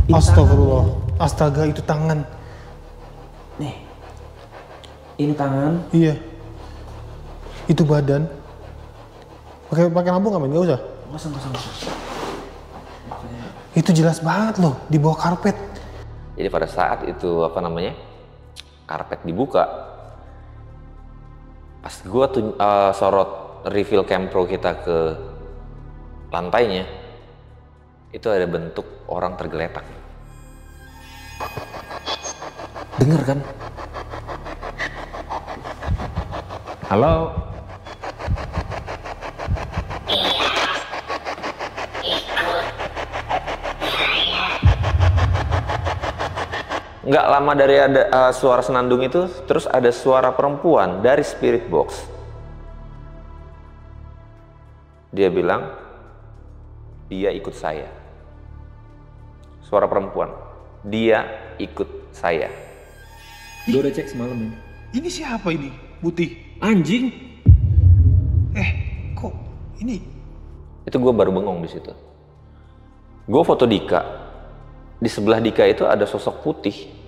Astagfirullah. Astaga, itu tangan. Nih, ini tangan. Iya. Itu badan. Pakai lampu nggak, men? Nggak usah. Nggak usah. Itu jelas banget loh, di bawah karpet. Jadi pada saat itu karpet dibuka, pas gue sorot reveal cam pro kita ke lantainya, itu ada bentuk orang tergeletak. Dengar kan? Halo? Nggak lama dari ada suara senandung itu, terus ada suara perempuan dari spirit box. Dia bilang, dia ikut saya. Suara perempuan, dia ikut saya. Gue udah cek semalam ya. Ini siapa ini? Putih. Anjing. Kok ini? Itu gue baru bengong di situ. Gue foto Dika. Di sebelah Dika itu ada sosok putih.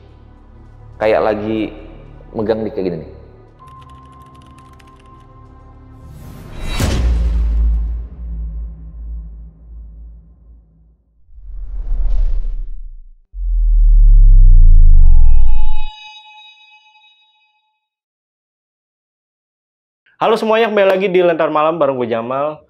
Kayak lagi megang Dika gini nih. Halo semuanya, kembali lagi di Lentar Malam bareng gue Jamal.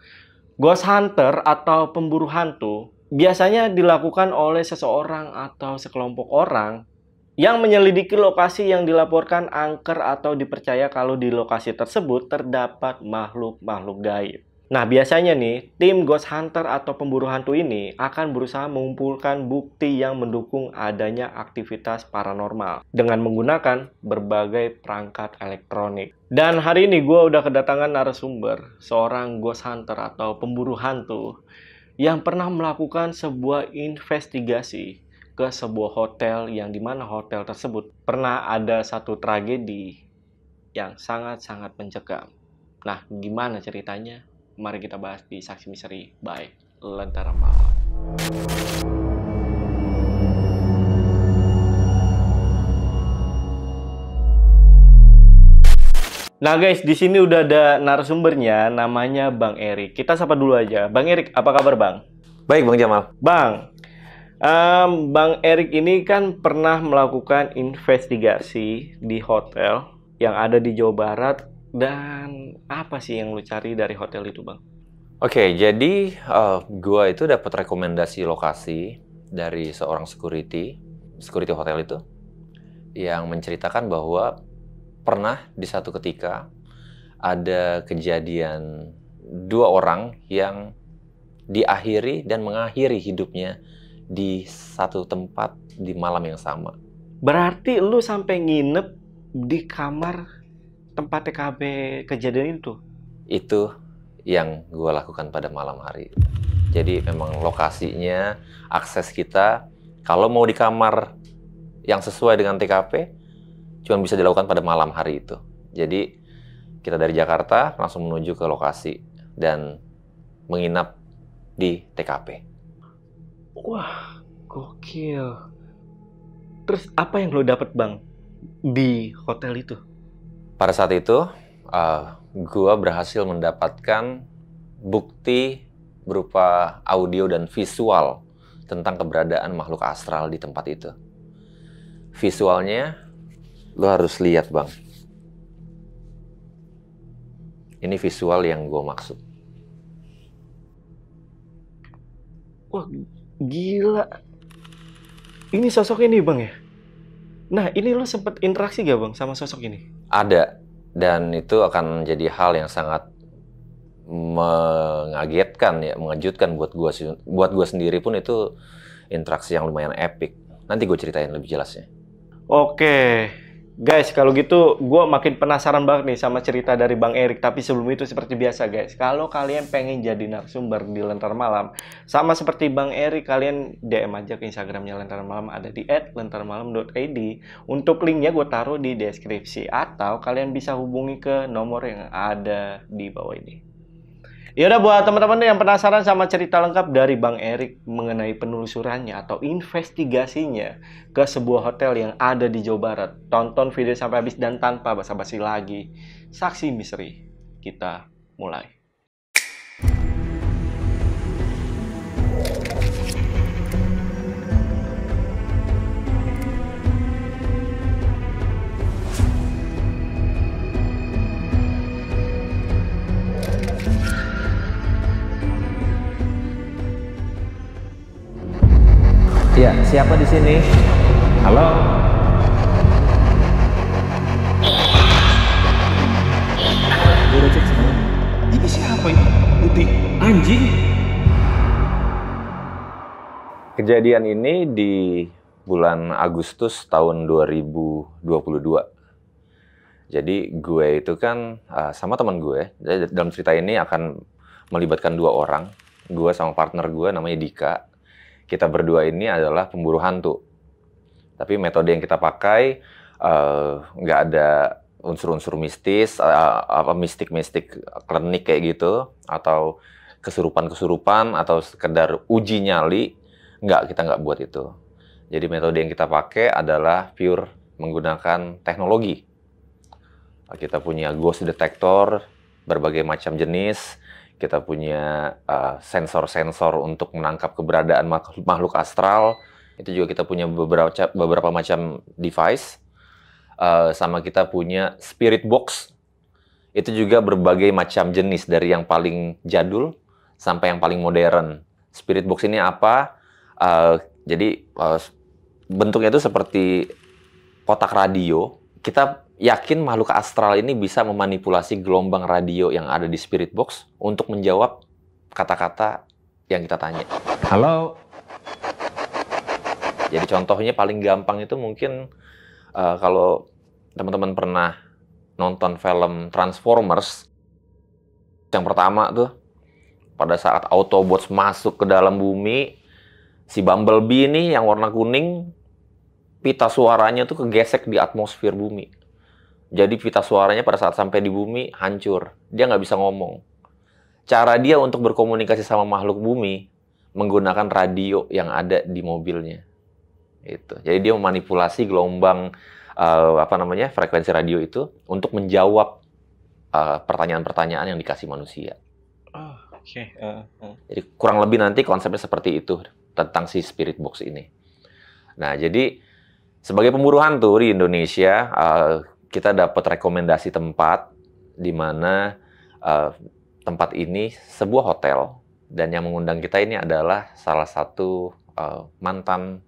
Ghost Hunter atau pemburu hantu biasanya dilakukan oleh seseorang atau sekelompok orang yang menyelidiki lokasi yang dilaporkan angker atau dipercaya kalau di lokasi tersebut terdapat makhluk-makhluk gaib. Nah, biasanya nih, tim Ghost Hunter atau pemburu hantu ini akan berusaha mengumpulkan bukti yang mendukung adanya aktivitas paranormal dengan menggunakan berbagai perangkat elektronik. Dan hari ini gue udah kedatangan narasumber, seorang Ghost Hunter atau pemburu hantu yang pernah melakukan sebuah investigasi ke sebuah hotel yang dimana hotel tersebut pernah ada satu tragedi yang sangat-sangat mencekam. Nah, gimana ceritanya? Mari kita bahas di Saksi Misteri by Lentera Malam. Nah guys, di sini udah ada narasumbernya, namanya Bang Erik. Kita sapa dulu aja. Bang Erik, apa kabar Bang? Baik Bang Jamal. Bang, Bang Erik ini kan pernah melakukan investigasi di hotel yang ada di Jawa Barat. Dan apa sih yang lu cari dari hotel itu, Bang? Oke, jadi gua itu dapat rekomendasi lokasi dari seorang security hotel itu yang menceritakan bahwa pernah di satu ketika ada kejadian dua orang yang diakhiri dan mengakhiri hidupnya di satu tempat di malam yang sama. Berarti lu sampai nginep di kamar tempat TKP kejadian itu? Itu yang gue lakukan pada malam hari. Jadi memang lokasinya, akses kita, kalau mau di kamar yang sesuai dengan TKP, cuma bisa dilakukan pada malam hari itu. Jadi kita dari Jakarta langsung menuju ke lokasi dan menginap di TKP. Wah, gokil. Terus apa yang lo dapet Bang di hotel itu? Pada saat itu, gue berhasil mendapatkan bukti berupa audio dan visual tentang keberadaan makhluk astral di tempat itu. Visualnya, lo harus lihat Bang. Ini visual yang gue maksud. Wah, gila. Ini sosok ini Bang ya? Nah, ini lo sempet interaksi gak Bang sama sosok ini? Ada, dan itu akan jadi hal yang sangat mengagetkan ya, mengejutkan buat gue sendiri pun itu interaksi yang lumayan epic. Nanti gue ceritain lebih jelasnya. Oke, guys, kalau gitu gue makin penasaran banget nih sama cerita dari Bang Erik. Tapi sebelum itu seperti biasa guys, kalau kalian pengen jadi narasumber di Lentar Malam, sama seperti Bang Erik, kalian DM aja ke Instagramnya Lentar Malam, ada di @lentarmalam.id. Untuk linknya gue taruh di deskripsi, atau kalian bisa hubungi ke nomor yang ada di bawah ini. Ya udah, buat teman-teman yang penasaran sama cerita lengkap dari Bang Erik mengenai penelusurannya atau investigasinya ke sebuah hotel yang ada di Jawa Barat, tonton video sampai habis dan tanpa basa-basi lagi. Saksi misteri. Kita mulai. Ya, siapa di sini? Halo? Gue udah cek semalam. Ini siapa ini? Putih. Anjing. Kejadian ini di bulan Agustus tahun 2022. Jadi gue itu kan sama teman gue. Jadi dalam cerita ini akan melibatkan dua orang. Gue sama partner gue namanya Dika. Kita berdua ini adalah pemburu hantu. Tapi metode yang kita pakai nggak ada unsur-unsur mistis, mistik-mistik klinik kayak gitu, atau kesurupan-kesurupan, atau sekedar uji nyali. Kita nggak buat itu. Jadi metode yang kita pakai adalah pure menggunakan teknologi. Kita punya ghost detector, berbagai macam jenis. Kita punya sensor-sensor untuk menangkap keberadaan makhluk astral. Itu juga kita punya beberapa macam device. Sama kita punya spirit box. Itu juga berbagai macam jenis, dari yang paling jadul sampai yang paling modern. Spirit box ini apa? Jadi bentuknya itu seperti kotak radio. Kita yakin makhluk astral ini bisa memanipulasi gelombang radio yang ada di spirit box untuk menjawab kata-kata yang kita tanya. Halo. Jadi contohnya paling gampang itu mungkin kalau teman-teman pernah nonton film Transformers, yang pertama tuh pada saat Autobots masuk ke dalam bumi, si Bumblebee ini yang warna kuning, pita suaranya tuh kegesek di atmosfer bumi. Jadi pita suaranya pada saat sampai di bumi hancur. Dia nggak bisa ngomong. Cara dia untuk berkomunikasi sama makhluk bumi menggunakan radio yang ada di mobilnya. Itu. Jadi dia memanipulasi gelombang frekuensi radio itu untuk menjawab pertanyaan-pertanyaan yang dikasih manusia. Oh, oke. Jadi kurang lebih nanti konsepnya seperti itu tentang si spirit box ini. Nah, jadi sebagai pemburu hantu di Indonesia, kita dapat rekomendasi tempat di mana tempat ini sebuah hotel, dan yang mengundang kita ini adalah salah satu mantan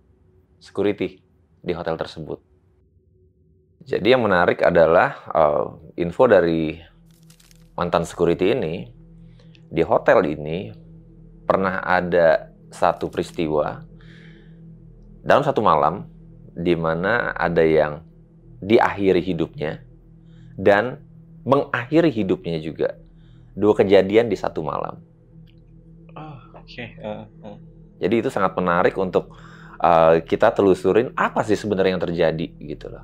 security di hotel tersebut. Jadi yang menarik adalah info dari mantan security ini, di hotel ini pernah ada satu peristiwa dalam satu malam di mana ada yang diakhiri hidupnya dan mengakhiri hidupnya juga. Dua kejadian di satu malam. Oh, oke. Jadi itu sangat menarik untuk kita telusurin apa sih sebenarnya yang terjadi gitu loh.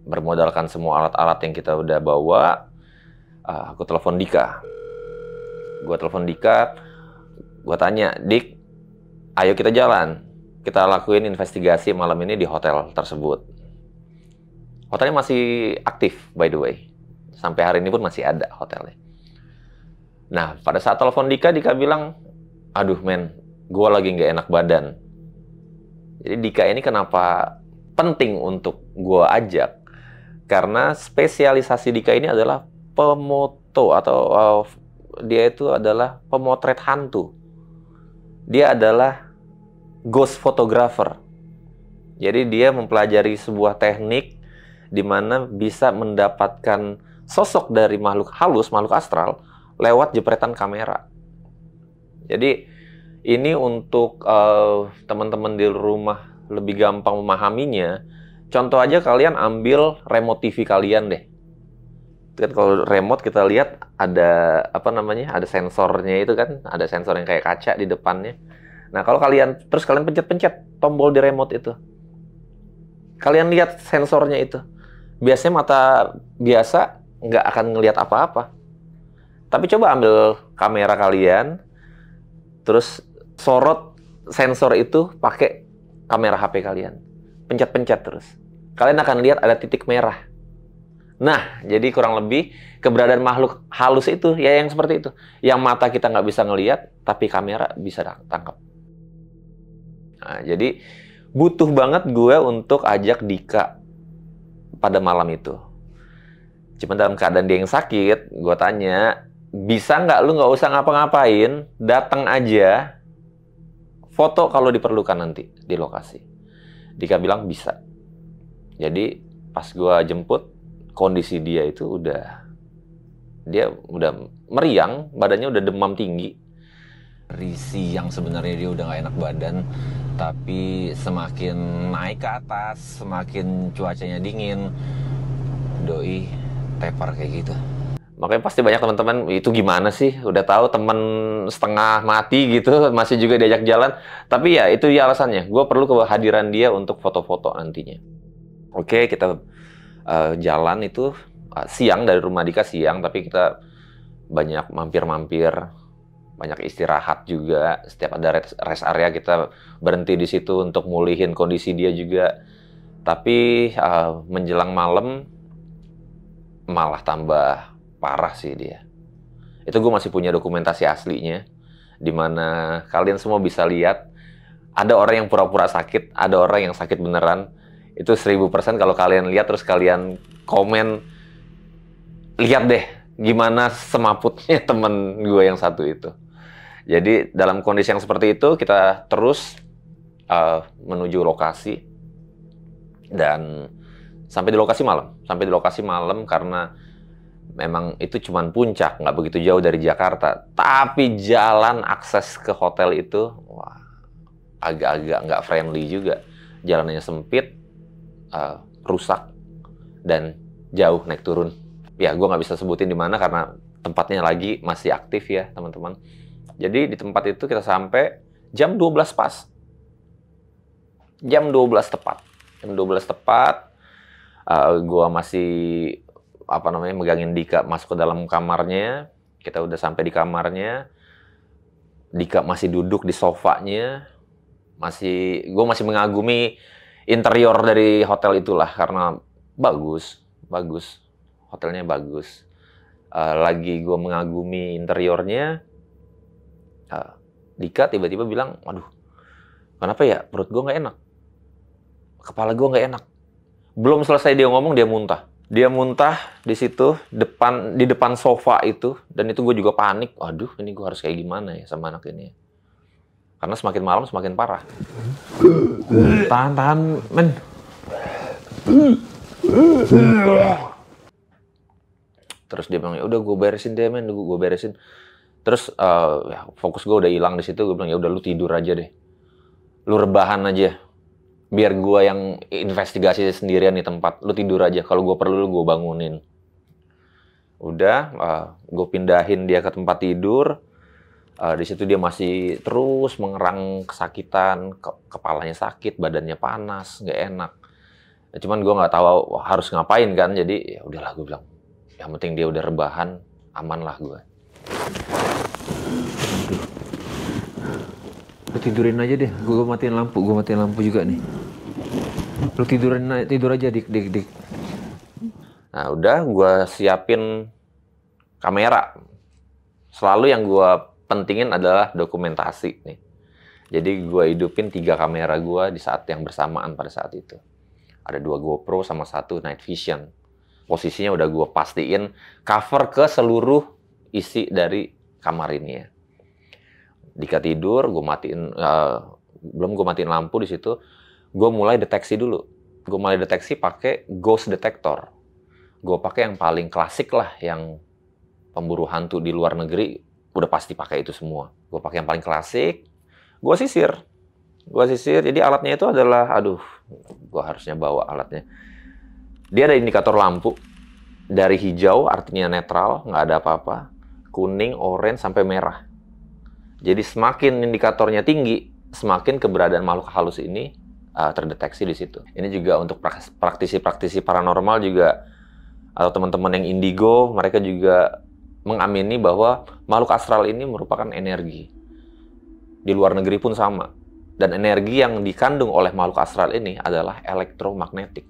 Bermodalkan semua alat-alat yang kita udah bawa, aku telepon Dika. Gue tanya, Dik, ayo kita jalan. Kita lakuin investigasi malam ini di hotel tersebut. Hotelnya masih aktif, by the way. Sampai hari ini pun masih ada hotelnya. Nah, pada saat telepon Dika bilang, aduh men, gue lagi nggak enak badan. Jadi Dika ini kenapa penting untuk gue ajak? Karena spesialisasi Dika ini adalah pemoto, atau dia itu adalah pemotret hantu. Dia adalah ghost photographer. Jadi dia mempelajari sebuah teknik di mana bisa mendapatkan sosok dari makhluk halus, makhluk astral, lewat jepretan kamera. Jadi ini untuk teman-teman di rumah lebih gampang memahaminya. Contoh aja, kalian ambil remote TV kalian deh. Kan kalau remote kita lihat ada ada sensornya itu kan, ada sensor yang kayak kaca di depannya. Nah, kalau kalian pencet-pencet tombol di remote itu, kalian lihat sensornya itu. Biasanya mata biasa nggak akan ngelihat apa-apa. Tapi coba ambil kamera kalian, terus sorot sensor itu pakai kamera HP kalian. Pencet-pencet terus. Kalian akan lihat ada titik merah. Nah, jadi kurang lebih keberadaan makhluk halus itu ya yang seperti itu. Yang mata kita nggak bisa ngelihat, tapi kamera bisa tangkap. Nah, jadi butuh banget gue untuk ajak Dika pada malam itu. Cuma dalam keadaan dia yang sakit, gue tanya, bisa nggak lu nggak usah ngapa-ngapain, datang aja, foto kalau diperlukan nanti di lokasi. Dika bilang bisa. Jadi pas gue jemput, kondisi dia itu udah meriang, badannya udah demam tinggi. Risi yang sebenarnya dia udah nggak enak badan, tapi semakin naik ke atas, semakin cuacanya dingin, doi tepar kayak gitu. Makanya pasti banyak teman-teman, itu gimana sih? Udah tahu teman setengah mati gitu, masih juga diajak jalan. Tapi ya itu ya alasannya. Gue perlu kehadiran dia untuk foto-foto nantinya. Oke, kita jalan itu siang dari rumah Dika siang, tapi kita banyak mampir-mampir, banyak istirahat juga. Setiap ada rest area kita berhenti di situ untuk mulihin kondisi dia juga. Tapi menjelang malam malah tambah parah sih dia. Itu gue masih punya dokumentasi aslinya, dimana kalian semua bisa lihat ada orang yang pura-pura sakit, ada orang yang sakit beneran. Itu 1000% kalau kalian lihat terus kalian komen, lihat deh gimana semaputnya temen gue yang satu itu. Jadi dalam kondisi yang seperti itu kita terus menuju lokasi dan sampai di lokasi malam karena memang itu cuman puncak, nggak begitu jauh dari Jakarta. Tapi jalan akses ke hotel itu, wah, agak-agak nggak friendly juga. Jalannya sempit, rusak, dan jauh naik turun. Ya, gue nggak bisa sebutin di mana karena tempatnya lagi masih aktif ya, teman-teman. Jadi di tempat itu kita sampai jam 12 pas. Jam 12 tepat. Jam 12 tepat, gue masih megangin Dika masuk ke dalam kamarnya. Kita udah sampai di kamarnya. Dika masih duduk di sofanya. Gue masih mengagumi interior dari hotel itulah karena bagus. Hotelnya bagus. Lagi gue mengagumi interiornya, Dika tiba-tiba bilang, "Waduh, kenapa ya perut gue nggak enak? Kepala gue nggak enak." Belum selesai dia ngomong, dia muntah. Dia muntah di situ, di depan sofa itu, dan itu gue juga panik. Aduh, ini gue harus kayak gimana ya sama anak ini? Karena semakin malam semakin parah. Tahan, men. Terus dia bilang, ya udah gue beresin deh, men, gue beresin. Terus ya, fokus gue udah hilang di situ. Gue bilang, ya udah lu tidur aja deh, lu rebahan aja. Biar gue yang investigasi sendirian di tempat. Lu tidur aja. Kalau gue perlu, gue bangunin. Udah, gue pindahin dia ke tempat tidur. Di situ dia masih terus mengerang kesakitan. Kepalanya sakit, badannya panas, nggak enak. Ya, cuman gue nggak tahu harus ngapain kan. Jadi ya udahlah, gue bilang. Yang penting dia udah rebahan, aman lah gue. Lu tidurin aja deh, gue matiin lampu juga nih. Lu tidur aja, dik. Nah udah, gue siapin kamera. Selalu yang gue pentingin adalah dokumentasi nih. Jadi gue hidupin 3 kamera gue di saat yang bersamaan pada saat itu. Ada 2 GoPro sama 1 night vision. Posisinya udah gue pastiin cover ke seluruh isi dari kamar ini ya. Dika tidur, gue matiin, belum gue matiin lampu di situ, gue mulai deteksi dulu. Gue mulai deteksi pakai ghost detector. Gue pakai yang paling klasik lah, yang pemburu hantu di luar negeri udah pasti pakai itu semua. Gue pakai yang paling klasik, gue sisir. Jadi alatnya itu adalah, aduh, gue harusnya bawa alatnya. Dia ada indikator lampu dari hijau, artinya netral, nggak ada apa-apa, kuning, oranye sampai merah. Jadi semakin indikatornya tinggi, semakin keberadaan makhluk halus ini terdeteksi di situ. Ini juga untuk praktisi-praktisi paranormal juga, atau teman-teman yang indigo, mereka juga mengamini bahwa makhluk astral ini merupakan energi. Di luar negeri pun sama. Dan energi yang dikandung oleh makhluk astral ini adalah elektromagnetik.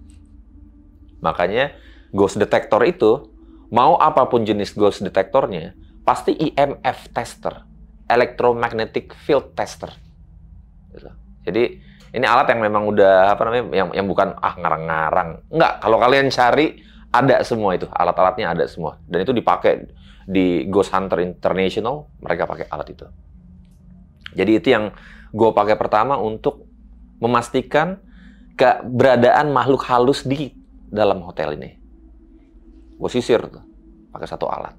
Makanya ghost detector itu, mau apapun jenis ghost detectornya, pasti EMF tester, electromagnetic field tester. Gitu. Jadi ini alat yang memang udah apa namanya, yang bukan ngarang-ngarang. Enggak, kalau kalian cari ada semua itu, alat-alatnya ada semua. Dan itu dipakai di Ghost Hunter International, mereka pakai alat itu. Jadi itu yang gue pakai pertama untuk memastikan keberadaan makhluk halus di dalam hotel ini. Gue sisir tuh, pakai satu alat.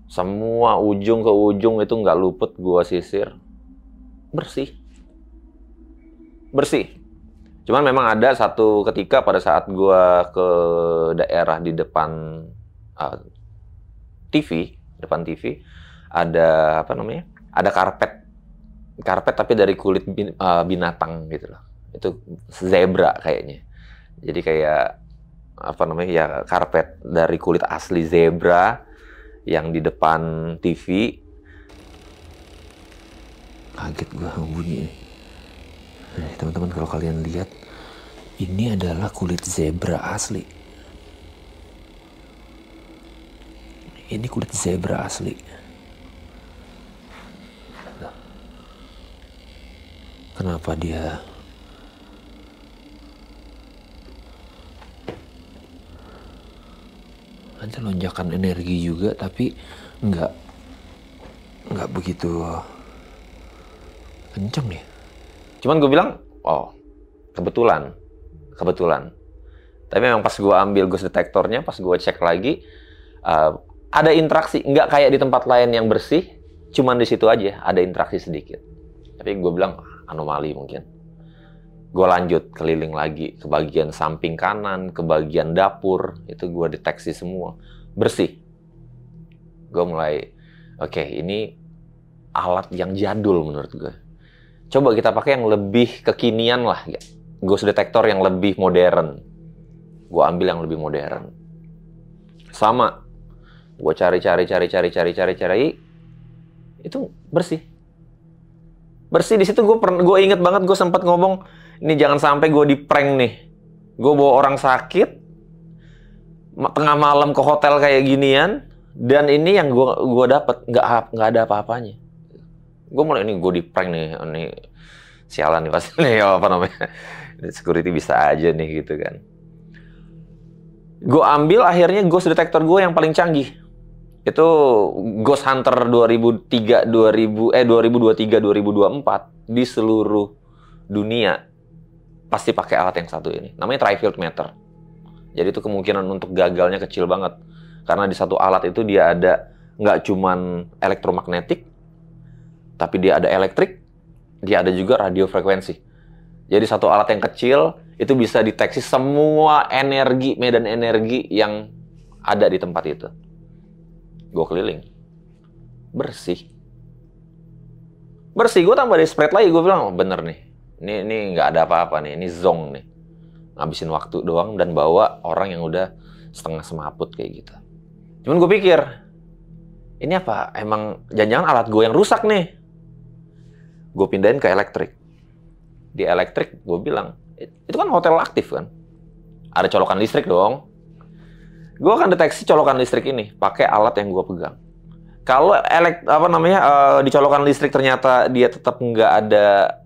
Semua ujung ke ujung itu nggak luput, gue sisir. Bersih. Bersih. Cuman memang ada satu ketika pada saat gue ke daerah di depan depan TV, ada apa namanya? Ada karpet tapi dari kulit binatang gitu loh. Itu zebra kayaknya. Jadi kayak apa namanya ya, karpet dari kulit asli zebra yang di depan TV. Kaget gua bunyi. Nah, teman-teman, kalau kalian lihat, ini adalah kulit zebra asli. Ini kulit zebra asli. Kenapa dia ada lonjakan energi juga, tapi nggak begitu kenceng ya. Cuman gue bilang, oh kebetulan. Tapi memang pas gue ambil ghost detectornya, pas gue cek lagi, ada interaksi. Nggak kayak di tempat lain yang bersih, cuman di situ aja ada interaksi sedikit. Tapi gue bilang anomali mungkin. Gue lanjut keliling lagi ke bagian samping kanan, ke bagian dapur, itu gue deteksi semua bersih. Gue mulai, oke, ini alat yang jadul menurut gue. Coba kita pakai yang lebih kekinian lah, ghost detector yang lebih modern. Gue ambil yang lebih modern. Sama, gue cari, itu bersih. Bersih. Di situ gue inget banget, gue sempat ngomong, ini jangan sampai gue di prank nih. Gue bawa orang sakit tengah malam ke hotel kayak ginian, dan ini yang gue dapet nggak ada apa-apanya. Gue mulai, ini gue di prank nih, ini sialan nih pasti nih, apa namanya, security bisa aja nih gitu kan. Gue ambil akhirnya ghost detector gue yang paling canggih. Itu Ghost Hunter 2023 2024 di seluruh dunia pasti pakai alat yang satu ini. Namanya Tri-Field Meter. Jadi itu kemungkinan untuk gagalnya kecil banget. Karena di satu alat itu dia ada nggak cuman elektromagnetik, tapi dia ada elektrik, dia ada juga radiofrekuensi. Jadi satu alat yang kecil itu bisa deteksi semua energi, medan energi yang ada di tempat itu. Gue keliling, bersih, gue tambah di spread lagi, gue bilang, oh, bener nih, ini nggak ada apa-apa nih, ini zong nih, ngabisin waktu doang dan bawa orang yang udah setengah semaput kayak gitu. Cuman gue pikir, ini apa, emang jangan-jangan alat gue yang rusak nih. Gue pindahin ke elektrik. Di elektrik gue bilang, itu kan hotel aktif kan, ada colokan listrik dong. Gue akan deteksi colokan listrik ini pakai alat yang gue pegang. Kalau di colokan listrik ternyata dia tetap nggak ada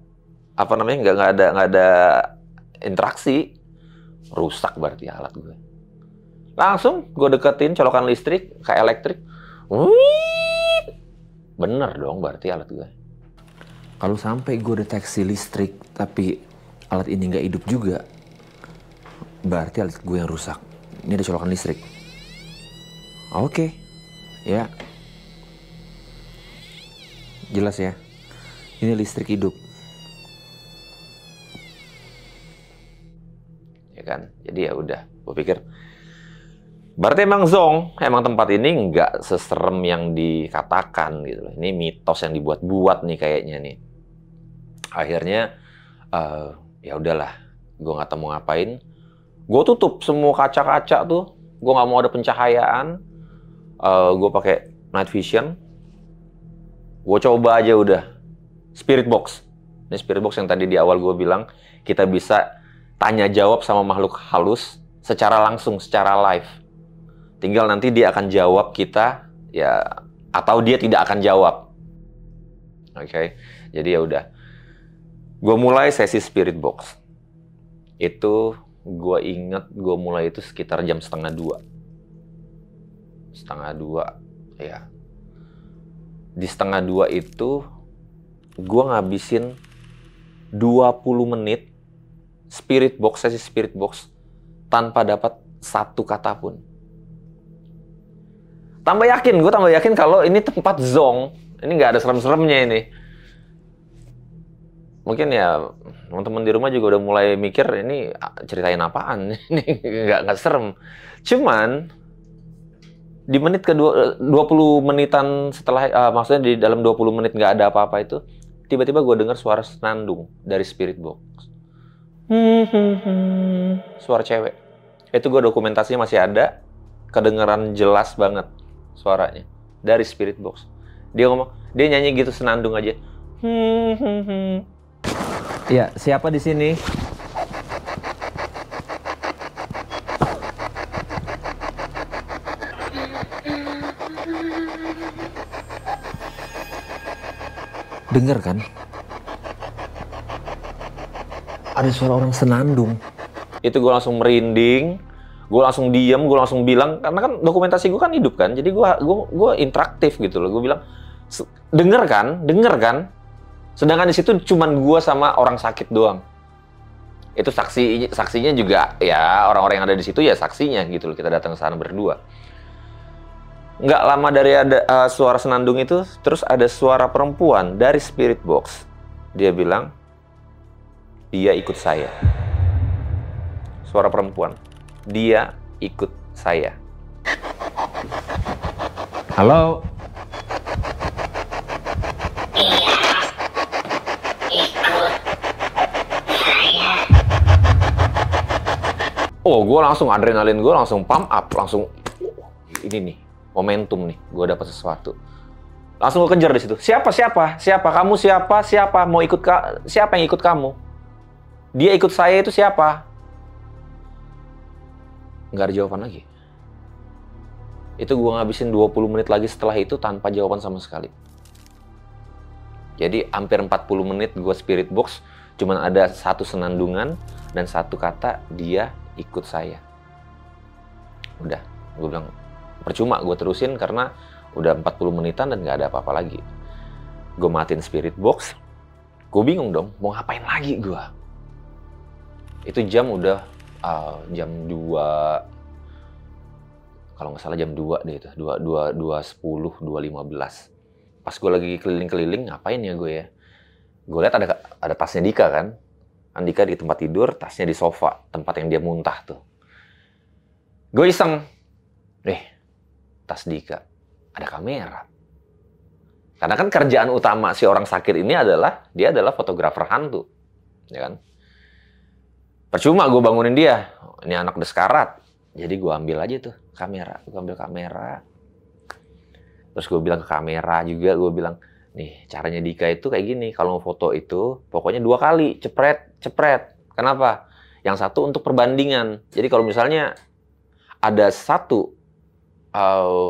nggak ada interaksi, rusak berarti alat gue. Langsung gue deketin colokan listrik ke elektrik, bener dong berarti alat gue. Kalau sampai gue deteksi listrik tapi alat ini nggak hidup juga, berarti alat gue yang rusak. Ini ada colokan listrik. Oke. Ya. Jelas ya. Ini listrik hidup. Ya kan? Jadi ya udah. Gue pikir, berarti emang zong. Emang tempat ini nggak seserem yang dikatakan gitu loh. Ini mitos yang dibuat-buat nih kayaknya nih. Akhirnya, ya udahlah. Gue nggak tahu mau ngapain. Gue tutup semua kaca-kaca tuh. Gue nggak mau ada pencahayaan. gue pakai night vision. Gue coba aja udah spirit box. Ini spirit box yang tadi di awal gue bilang kita bisa tanya jawab sama makhluk halus secara langsung, secara live. Tinggal nanti dia akan jawab kita ya, atau dia tidak akan jawab. Oke. Jadi ya udah. Gue mulai sesi spirit box. Itu gue inget gue mulai itu sekitar jam 1:30. 1:30 ya. Di 1:30 itu gue ngabisin 20 menit spirit box, sesi spirit box tanpa dapat satu kata pun. Gue tambah yakin kalau ini tempat zong. Ini nggak ada serem-seremnya ini. Mungkin ya teman-teman di rumah juga udah mulai mikir ini ceritain apaan. Ini nggak serem. Cuman di menit kedua 20 menitan setelah maksudnya di dalam 20 menit nggak ada apa-apa itu, tiba-tiba gue dengar suara senandung dari spirit box. Suara cewek. Itu gue dokumentasinya masih ada, kedengeran jelas banget suaranya dari spirit box. Dia ngomong, dia nyanyi gitu senandung aja. Ya, siapa di sini? Dengar kan? Ada suara orang senandung. Itu gue langsung merinding, gue langsung diem, gue langsung bilang, karena kan dokumentasi gue kan hidup kan, jadi gue interaktif gitu loh. Gue bilang, denger kan? Sedangkan di situ cuman gue sama orang sakit doang. Itu saksinya juga ya orang-orang yang ada di situ ya saksinya gitu loh. Kita datang ke sana berdua. Nggak lama dari ada suara senandung itu, terus ada suara perempuan dari spirit box. Dia bilang, dia ikut saya. Suara perempuan. Dia ikut saya. Halo? Oh, gue langsung adrenalin gue langsung pump up, langsung ini nih momentum nih, gue dapat sesuatu. Langsung gue kejar di situ. Siapa? Kamu siapa? Mau ikut siapa yang ikut kamu? Dia ikut saya itu siapa? Nggak ada jawaban lagi. Itu gue ngabisin 20 menit lagi setelah itu tanpa jawaban sama sekali. Jadi hampir 40 menit gue spirit box, cuman ada satu senandungan dan satu kata, dia ikut saya. Udah, gue bilang percuma gue terusin karena udah 40 menitan dan nggak ada apa-apa lagi. Gue matiin spirit box, gue bingung dong mau ngapain lagi gue. Itu jam udah jam 2, kalau nggak salah jam 2 deh itu, 2.10, 2.15. Pas gue lagi keliling-keliling, ngapain ya gue ya? Gue lihat ada tasnya Dika kan. Andika di tempat tidur, tasnya di sofa, tempat yang dia muntah tuh. Gue iseng, tas Dika, ada kamera. Karena kan kerjaan utama si orang sakit ini adalah, dia adalah fotografer hantu. Ya kan? Percuma gue bangunin dia, ini anak udah sekarat. Jadi gue ambil aja tuh kamera, gue ambil kamera. Terus gue bilang ke kamera juga, gue bilang, nih, caranya Dika itu kayak gini. Kalau mau foto itu, pokoknya 2 kali. Cepret. Kenapa? Yang satu untuk perbandingan. Jadi kalau misalnya ada satu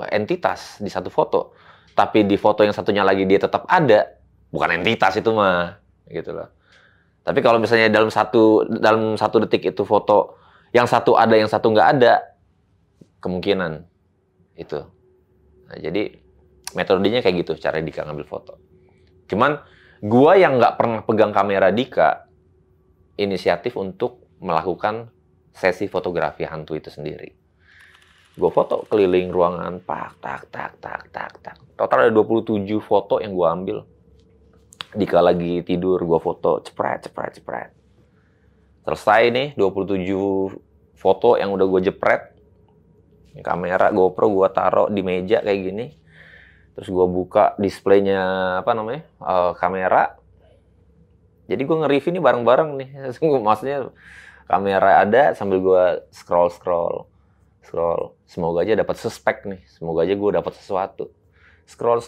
entitas di satu foto, tapi di foto yang satunya lagi dia tetap ada, bukan entitas itu mah. Gitu loh. Tapi kalau misalnya dalam satu detik itu foto, yang satu ada, yang satu nggak ada, kemungkinan itu. Nah, jadi metodenya kayak gitu, cara Dika ngambil foto. Cuman, gua yang nggak pernah pegang kamera Dika, inisiatif untuk melakukan sesi fotografi hantu itu sendiri. Gua foto keliling ruangan, tak. Total ada 27 foto yang gua ambil. Dika lagi tidur, gua foto, cepret. Selesai nih, 27 foto yang udah gua jepret. Kamera GoPro gua taruh di meja kayak gini. Terus gue buka displaynya kamera. Jadi gue nge-review ini bareng-bareng nih. Maksudnya kamera ada sambil gue scroll. Semoga aja dapat suspek nih. Semoga aja gue dapat sesuatu. Scroll.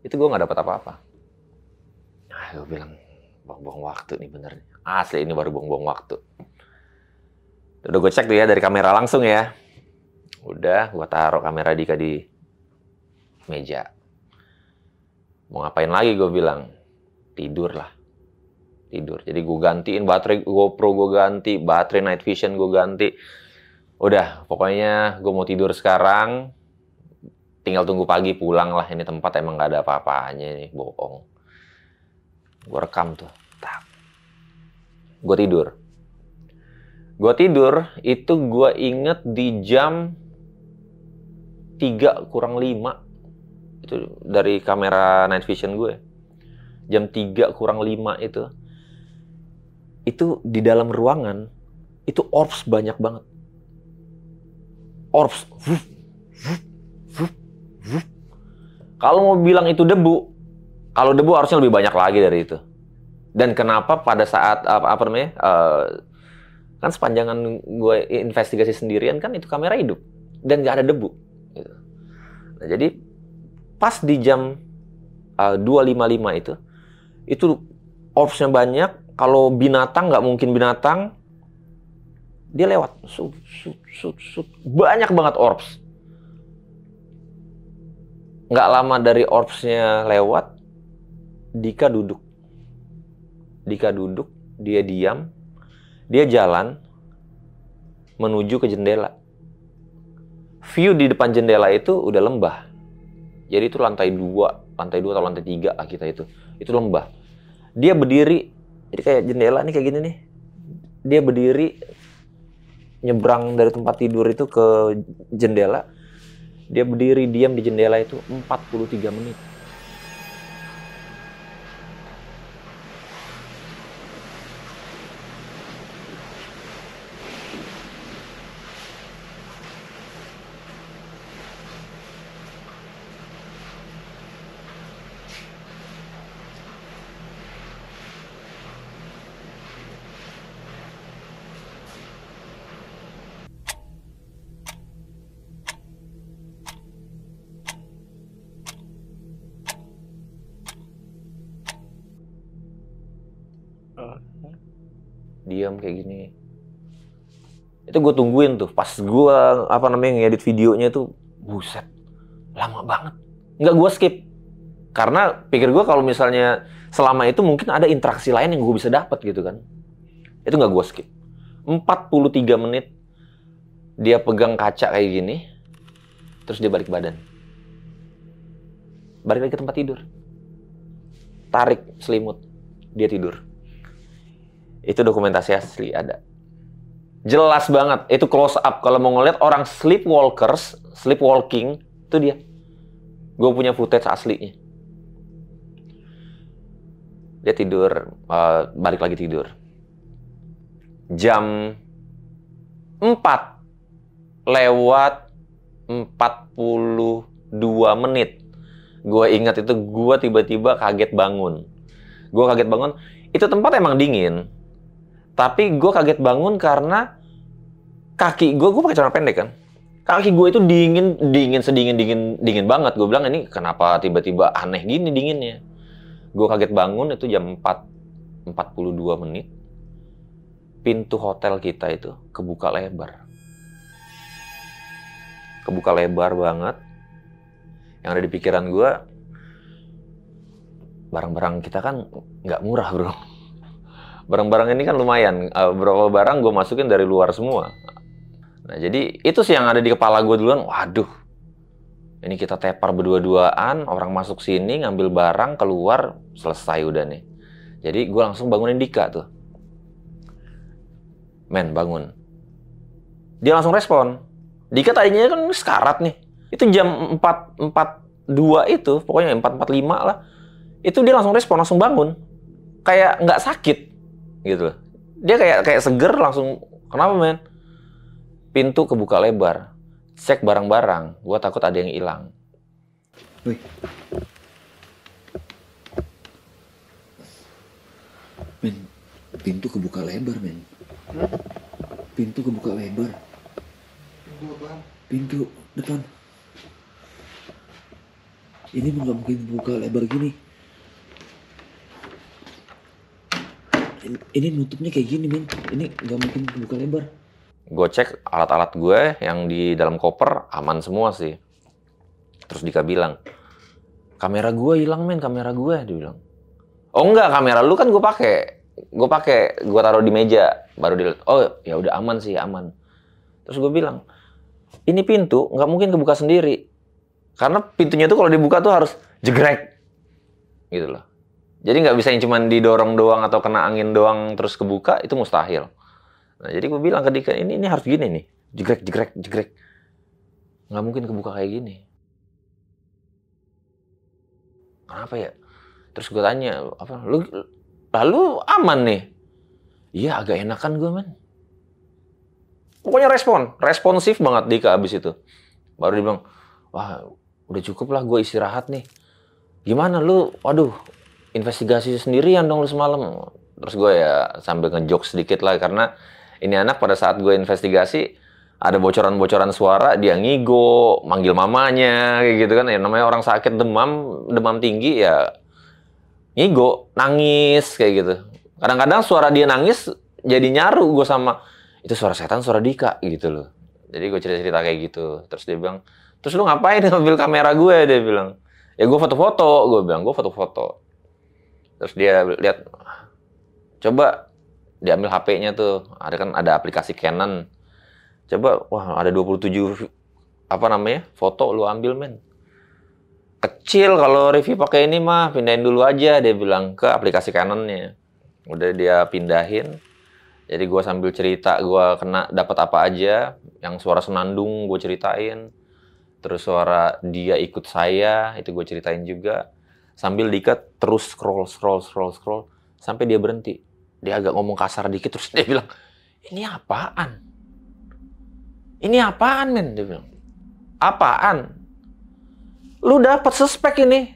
Itu gue nggak dapat apa-apa. Nah, gue bilang, buang-buang waktu nih bener. Asli ini baru buang-buang waktu. Udah gue cek tuh ya dari kamera langsung ya. Udah, gue taruh kamera Dika di meja. Mau ngapain lagi gue bilang? Tidur lah. Tidur. Jadi gue gantiin baterai GoPro, gue ganti. Baterai night vision gue ganti. Udah, pokoknya gue mau tidur sekarang. Tinggal tunggu pagi pulang lah. Ini tempat emang gak ada apa-apanya nih, bohong. Gue rekam tuh. Gue tidur. Itu gue inget di jam 3 kurang 5. Itu dari kamera night vision gue. Jam 3 kurang 5 itu. Itu di dalam ruangan, itu orbs banyak banget. Orbs. Kalau mau bilang itu debu, kalau debu harusnya lebih banyak lagi dari itu. Dan kenapa pada saat apa namanya? Kan sepanjangan gue investigasi sendirian kan itu kamera hidup dan nggak ada debu. Gitu. Nah, jadi pas di jam 2.55 itu orbsnya banyak. Kalau binatang nggak mungkin binatang, dia lewat. Banyak banget orbs. Nggak lama dari orbsnya lewat, Dika duduk, dia diam, dia jalan menuju ke jendela. View di depan jendela itu udah lembah. Jadi itu lantai 2 atau lantai 3 lah kita itu. Itu lembah. Dia berdiri, jadi kayak jendela nih kayak gini nih. Dia berdiri nyebrang dari tempat tidur itu ke jendela. Dia berdiri diam di jendela itu 43 menit. Diam kayak gini. Itu gue tungguin tuh. Pas gue ngedit videonya tuh, buset, lama banget. Nggak gue skip. Karena pikir gue kalau misalnya selama itu mungkin ada interaksi lain yang gue bisa dapat gitu kan. Itu nggak gue skip. 43 menit dia pegang kaca kayak gini, terus dia balik badan. Balik lagi ke tempat tidur. Tarik selimut, dia tidur. Itu dokumentasi asli ada. Jelas banget, itu close up. Kalau mau ngeliat orang sleepwalking, itu dia. Gue punya footage aslinya. Dia tidur, balik lagi tidur. Jam 4:42 menit. Gue ingat itu, gue tiba-tiba kaget bangun. Itu tempat emang dingin. Tapi gue kaget bangun karena kaki gue pakai celana pendek kan. Kaki gue itu dingin banget. Gue bilang ini kenapa tiba-tiba aneh gini dinginnya. Gue kaget bangun itu jam 4:42 menit. Pintu hotel kita itu kebuka lebar. Kebuka lebar banget. Yang ada di pikiran gue, barang-barang kita kan nggak murah bro. Barang-barang ini kan lumayan. Beberapa barang gue masukin dari luar semua. Nah, jadi itu sih yang ada di kepala gue duluan. Waduh, ini kita tepar berdua-duaan. Orang masuk sini, ngambil barang, keluar, selesai udah nih. Jadi gue langsung bangunin Dika tuh. Men, bangun. Dia langsung respon. Dika tadinya kan sekarat nih. Itu jam 4:42 itu, pokoknya 4:45 lah. Itu dia langsung respon, langsung bangun. Kayak nggak sakit. Gitu. Dia kayak seger langsung. Kenapa men? Pintu kebuka lebar. Cek barang-barang. Gua takut ada yang hilang. Wih. Men, pintu kebuka lebar men. Pintu kebuka lebar. Pintu depan. Ini mah nggak mungkin buka lebar gini. Ini nutupnya kayak gini, men. Ini nggak mungkin buka lebar. Gue cek alat-alat gue yang di dalam koper aman semua sih. Terus Dika bilang, kamera gue hilang men, kamera gue. Dia bilang, oh enggak, kamera lu kan gue taruh di meja. Baru dia, oh ya udah aman sih, aman. Terus gue bilang, ini pintu nggak mungkin kebuka sendiri. Karena pintunya tuh kalau dibuka tuh harus jegrek. Gitu loh. Jadi nggak bisa yang cuma didorong doang atau kena angin doang terus kebuka, itu mustahil. Nah, jadi gue bilang ke Dika, ini harus gini nih. Jegrek, jegrek, jegrek. Nggak mungkin kebuka kayak gini. Kenapa ya? Terus gue tanya, apa? Lalu aman nih? Iya, agak enakan gue, man. Pokoknya responsif banget Dika abis itu. Baru dia bilang, wah udah cukup lah gue istirahat nih. Gimana lu? Waduh, investigasi sendirian dong lu semalam. Terus gue ya sambil ngejok sedikit lah, karena ini anak pada saat gue investigasi ada bocoran-bocoran suara, dia ngigo, manggil mamanya, kayak gitu kan. Ya namanya orang sakit demam tinggi ya ngigo, nangis kayak gitu. Kadang-kadang suara dia nangis jadi nyaru gue sama, itu suara setan, suara Dika gitu loh. Jadi gue cerita-cerita kayak gitu. Terus dia bilang, terus lu ngapain ngambil kamera gue? Dia bilang, ya gue foto-foto. Gue bilang, gue foto-foto. Terus dia lihat, coba diambil HP-nya tuh. Ada aplikasi Canon. Coba, wah ada 27 foto lu ambil, men. Kecil kalau review pakai ini mah, pindahin dulu aja. Dia bilang ke aplikasi Canon-nya. Udah dia pindahin. Jadi gue sambil cerita, gue dapat apa aja. Yang suara senandung gue ceritain. Terus suara dia ikut saya, itu gue ceritain juga. Sambil Dika terus scroll. Sampai dia berhenti. Dia agak ngomong kasar dikit, terus dia bilang, ini apaan? Ini apaan, men? Dia bilang, apaan? Lu dapat suspek ini.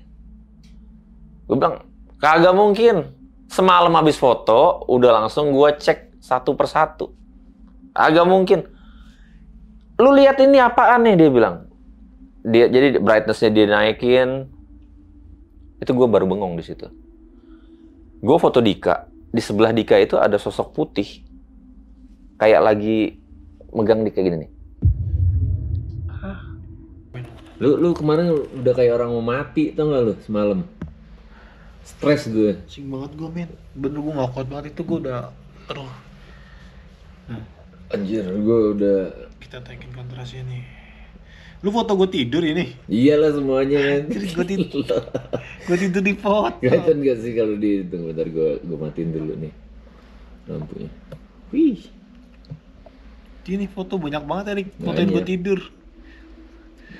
Gue bilang, kagak mungkin. Semalam habis foto, udah langsung gue cek satu persatu. Agak mungkin. Lu lihat ini apaan nih, dia bilang. Jadi brightness-nya dia naikin. Itu gue baru bengong di situ. Gue foto Dika. Di sebelah Dika itu ada sosok putih. Kayak lagi megang Dika gini nih. Lu kemarin udah kayak orang mau mati, tau gak lu semalam? Stres gue. Sing banget gue, men. Bener gue gak kuat banget itu, gue udah... Aduh. Anjir, gue udah... Kita taikin kontrasnya nih. Lu foto gue tidur ini? Iyalah semuanya, men. Gue tidur. Gue tidur di foto. Kelihatan gak sih kalau dihitung? Bentar gue matiin dulu nih lampunya. Wih. Ini foto banyak banget, Erik. Fotoin gue tidur.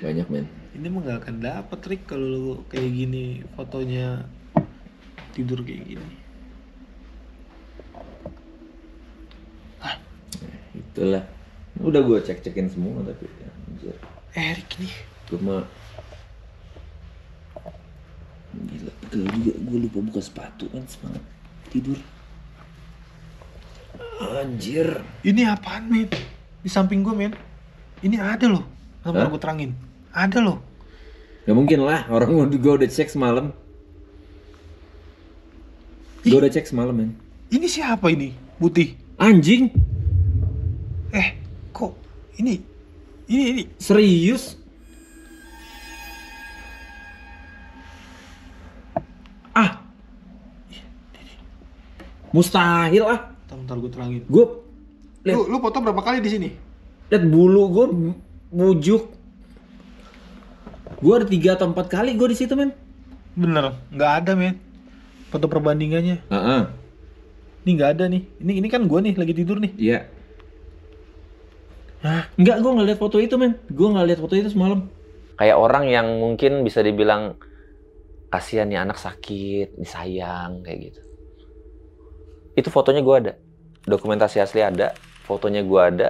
Banyak, men. Ini mah gak akan dapet, Rik, kalau lu kayak gini fotonya tidur kayak gini. Itulah. Udah gue cek-cekin semua tapi ya, anjir. Erik nih. Gue mah Gila, betul juga. Gue lupa buka sepatu kan semangat tidur. anjir. Ini apaan, men? Di samping gue, men. Ini ada loh. Ntar gue terangin. Ada loh. Gak mungkin lah, orang gue udah cek semalam. Gue udah cek semalam, men. Ini siapa ini? Putih. Anjing. Kok ini Serius? Mustahil ah. Bentar gue terangin. Lu Lu foto berapa kali di sini? lihat bulu gue bujuk. Gue ada 3 atau 4 kali gue di situ, men. Bener, nggak ada, men. Foto perbandingannya. Ini nggak ada nih. Ini kan gue nih lagi tidur nih. Iya. Enggak, gue nggak lihat foto itu, men. Gue nggak lihat foto itu semalam. Kayak orang yang mungkin bisa dibilang kasihan nih anak sakit, disayang kayak gitu. Itu fotonya gue ada, dokumentasi asli ada, fotonya gue ada.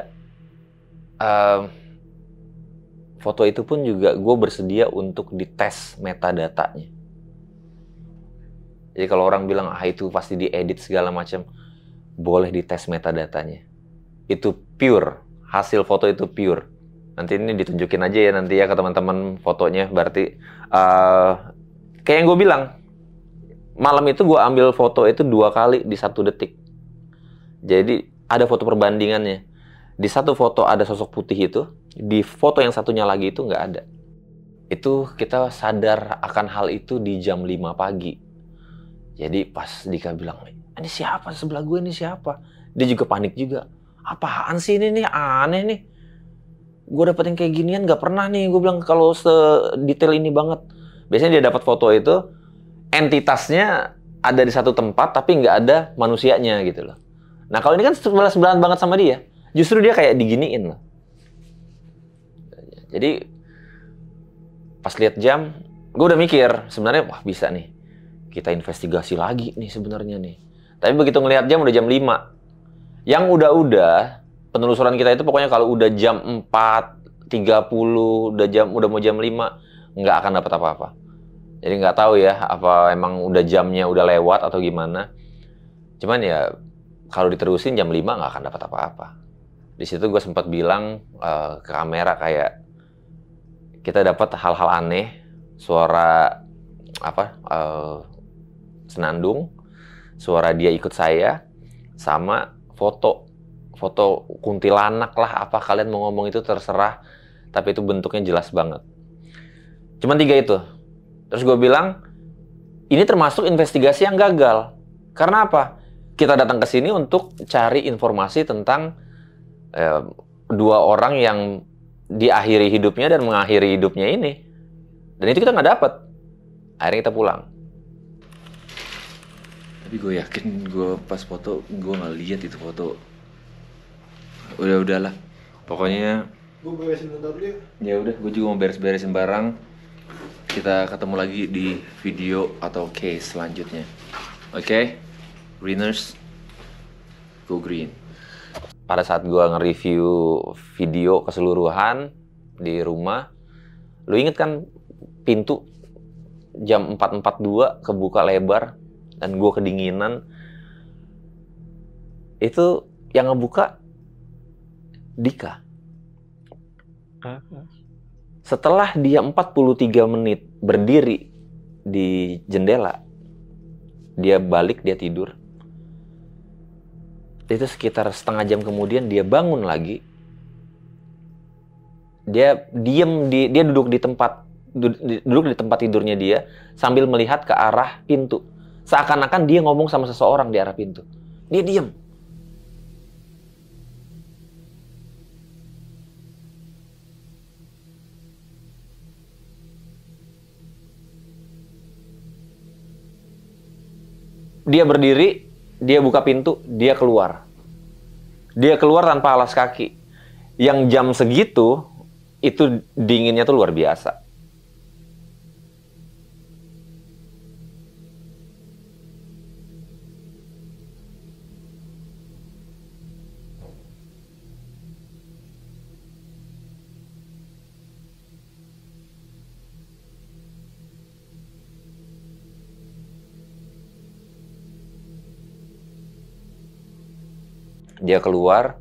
Foto itu pun juga gue bersedia untuk dites metadatanya. Jadi kalau orang bilang itu pasti diedit segala macam, boleh dites metadatanya. Itu pure, hasil foto itu pure. Nanti ini ditunjukin aja ya nanti ya ke teman-teman fotonya. Berarti kayak yang gue bilang, malam itu gue ambil foto itu 2 kali di 1 detik. Jadi ada foto perbandingannya. Di satu foto ada sosok putih itu, di foto yang satunya lagi itu nggak ada. Itu kita sadar akan hal itu di jam 5 pagi. Jadi pas Dika bilang, ini siapa sebelah gue, ini siapa? Dia juga panik juga. Apaan sih ini nih, aneh nih. Gue dapet yang kayak ginian gak pernah nih. Gue bilang kalau sedetail ini banget. Biasanya dia dapat foto itu, entitasnya ada di satu tempat tapi nggak ada manusianya gitu loh. Nah kalau ini kan sebelah-sebelahan banget sama dia. Justru dia kayak diginiin loh. Jadi pas lihat jam, gue udah mikir sebenarnya wah bisa nih kita investigasi lagi nih sebenarnya nih. Tapi begitu ngelihat jam udah jam 5. Yang udah penelusuran kita itu pokoknya kalau udah jam 4.30, udah mau jam 5 nggak akan dapat apa-apa. Jadi nggak tahu ya apa emang udah jamnya udah lewat atau gimana. Cuman ya kalau diterusin jam 5 nggak akan dapat apa-apa. Di situ gue sempat bilang ke kamera kayak kita dapat hal-hal aneh, suara senandung, suara dia ikut saya, sama foto kuntilanak lah, apa kalian mau ngomong itu terserah, tapi itu bentuknya jelas banget. Cuman 3 itu. Terus gue bilang, ini termasuk investigasi yang gagal. Karena apa? Kita datang ke sini untuk cari informasi tentang 2 orang yang diakhiri hidupnya dan mengakhiri hidupnya ini. Dan itu kita nggak dapet. Akhirnya kita pulang. Tapi gue yakin gue pas foto gue nggak lihat itu foto. Udahlah. Pokoknya. Gue beresin bentar dulu ya. Ya udah, gue juga mau beres-beresin barang. Kita ketemu lagi di video atau case selanjutnya. Oke? Greeners, go green. Pada saat gue nge-review video keseluruhan di rumah, lu inget kan pintu jam 4.42 kebuka lebar dan gue kedinginan. Itu yang ngebuka Dika. Setelah dia 43 menit berdiri di jendela, dia balik, dia tidur. Itu sekitar setengah jam kemudian dia bangun lagi. Dia duduk di tempat tidurnya dia sambil melihat ke arah pintu. Seakan-akan dia ngomong sama seseorang di arah pintu. Dia diam. Dia berdiri, dia buka pintu, dia keluar. Dia keluar tanpa alas kaki. Yang jam segitu, itu dinginnya tuh luar biasa. Dia keluar,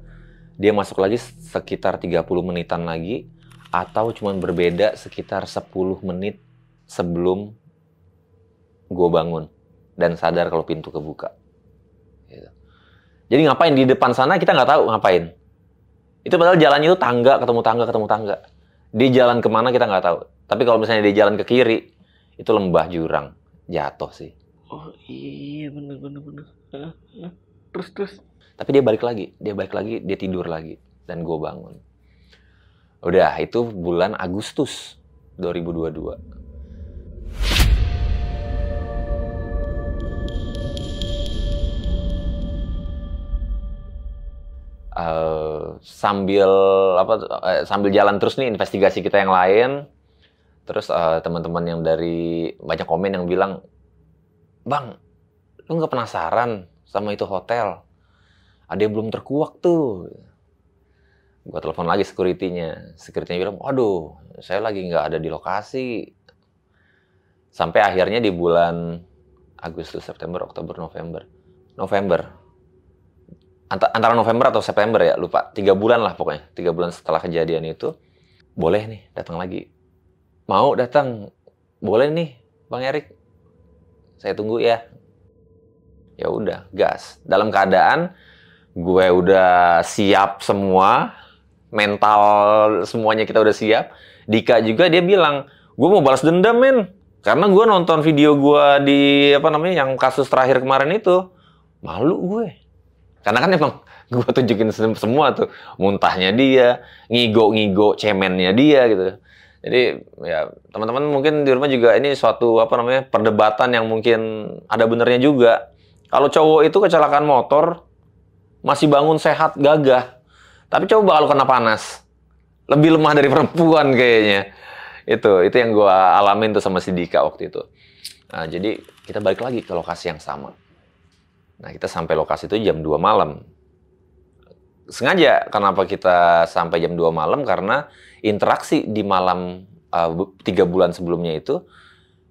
dia masuk lagi sekitar 30 menitan lagi, atau cuma berbeda sekitar 10 menit sebelum gue bangun dan sadar kalau pintu kebuka. Gitu. Jadi ngapain di depan sana kita nggak tahu ngapain. Itu padahal jalannya itu tangga ketemu tangga. Dia jalan kemana kita nggak tahu. Tapi kalau misalnya dia jalan ke kiri, itu lembah jurang, jatuh sih. Oh iya bener. Terus. Tapi dia balik lagi, dia tidur lagi, dan gue bangun. Udah, itu bulan Agustus 2022. Sambil jalan terus nih investigasi kita yang lain, terus teman-teman yang dari banyak komen yang bilang, "Bang, lu nggak penasaran sama itu hotel? Ada yang belum terkuak tuh." Gue telepon lagi security-nya. Security-nya bilang, "Waduh, saya lagi nggak ada di lokasi." Sampai akhirnya di bulan Agustus, September, Oktober, November. Antara November atau September ya, lupa. 3 bulan lah pokoknya. 3 bulan setelah kejadian itu, boleh nih datang lagi. Mau datang? Boleh nih, Bang Erik. Saya tunggu ya. Ya udah, gas. Dalam keadaan gue udah siap semua, mental semuanya kita udah siap. Dika juga dia bilang, gue mau balas dendam men, karena gue nonton video gue di yang kasus terakhir kemarin itu, malu gue. Karena kan emang gue tunjukin semua tuh, muntahnya dia, ngigo cemennya dia gitu. Jadi ya teman-teman mungkin di rumah juga ini suatu perdebatan yang mungkin ada benernya juga. Kalau cowok itu kecelakaan motor masih bangun sehat gagah, tapi coba kalau kena panas lebih lemah dari perempuan kayaknya. Itu yang gue alamin tuh sama si Dika waktu itu. Nah, jadi kita balik lagi ke lokasi yang sama. Nah, kita sampai lokasi itu jam 2 malam. Sengaja kenapa kita sampai jam 2 malam, karena interaksi di malam 3 bulan sebelumnya itu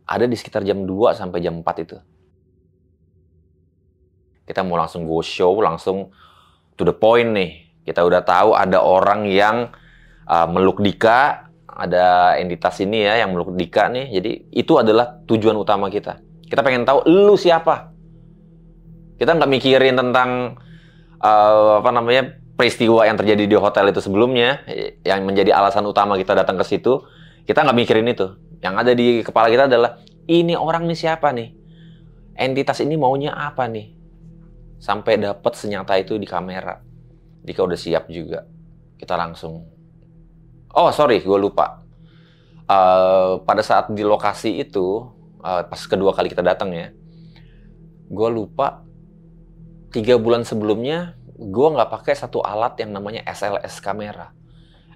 ada di sekitar jam 2 sampai jam 4 itu. Kita mau langsung go show, langsung to the point nih. Kita udah tahu ada orang yang meluk Dika, ada entitas ini ya yang meluk Dika nih. Jadi itu adalah tujuan utama kita. Kita pengen tahu lu siapa. Kita nggak mikirin tentang peristiwa yang terjadi di hotel itu sebelumnya, yang menjadi alasan utama kita datang ke situ. Kita nggak mikirin itu. Yang ada di kepala kita adalah, ini orang nih siapa nih? Entitas ini maunya apa nih? Sampai dapat senyata itu di kamera. Dika udah siap juga. Kita langsung... Oh, sorry, gue lupa. Pada saat di lokasi itu, pas kedua kali kita datang ya, gue lupa 3 bulan sebelumnya, gue nggak pakai satu alat yang namanya SLS kamera.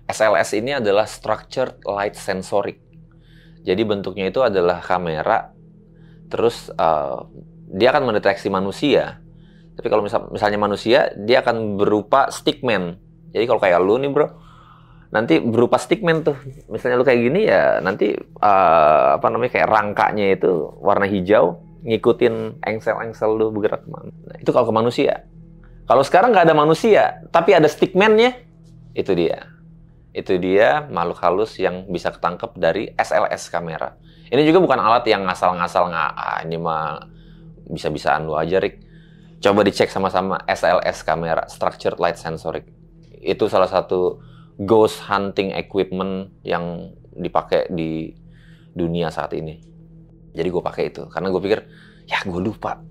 SLS ini adalah Structured Light Sensoric. Jadi bentuknya itu adalah kamera, terus dia akan mendeteksi manusia. Tapi kalau misalnya manusia, dia akan berupa stickman. Jadi kalau kayak lu nih bro, nanti berupa stickman tuh. Misalnya lu kayak gini ya, nanti kayak rangkanya itu warna hijau, ngikutin engsel-engsel lu bergerak kemana. Nah, itu kalau ke manusia. Kalau sekarang nggak ada manusia, tapi ada stickman-nya, itu dia. Itu dia makhluk halus yang bisa ketangkep dari SLS kamera. Ini juga bukan alat yang ngasal-ngasal, ini mah bisa-bisaan lu aja, Rick. Coba dicek sama-sama SLS kamera, Structured Light Sensoric. Itu salah satu ghost hunting equipment yang dipakai di dunia saat ini. Jadi gue pakai itu, karena gue pikir, ya gue lupa.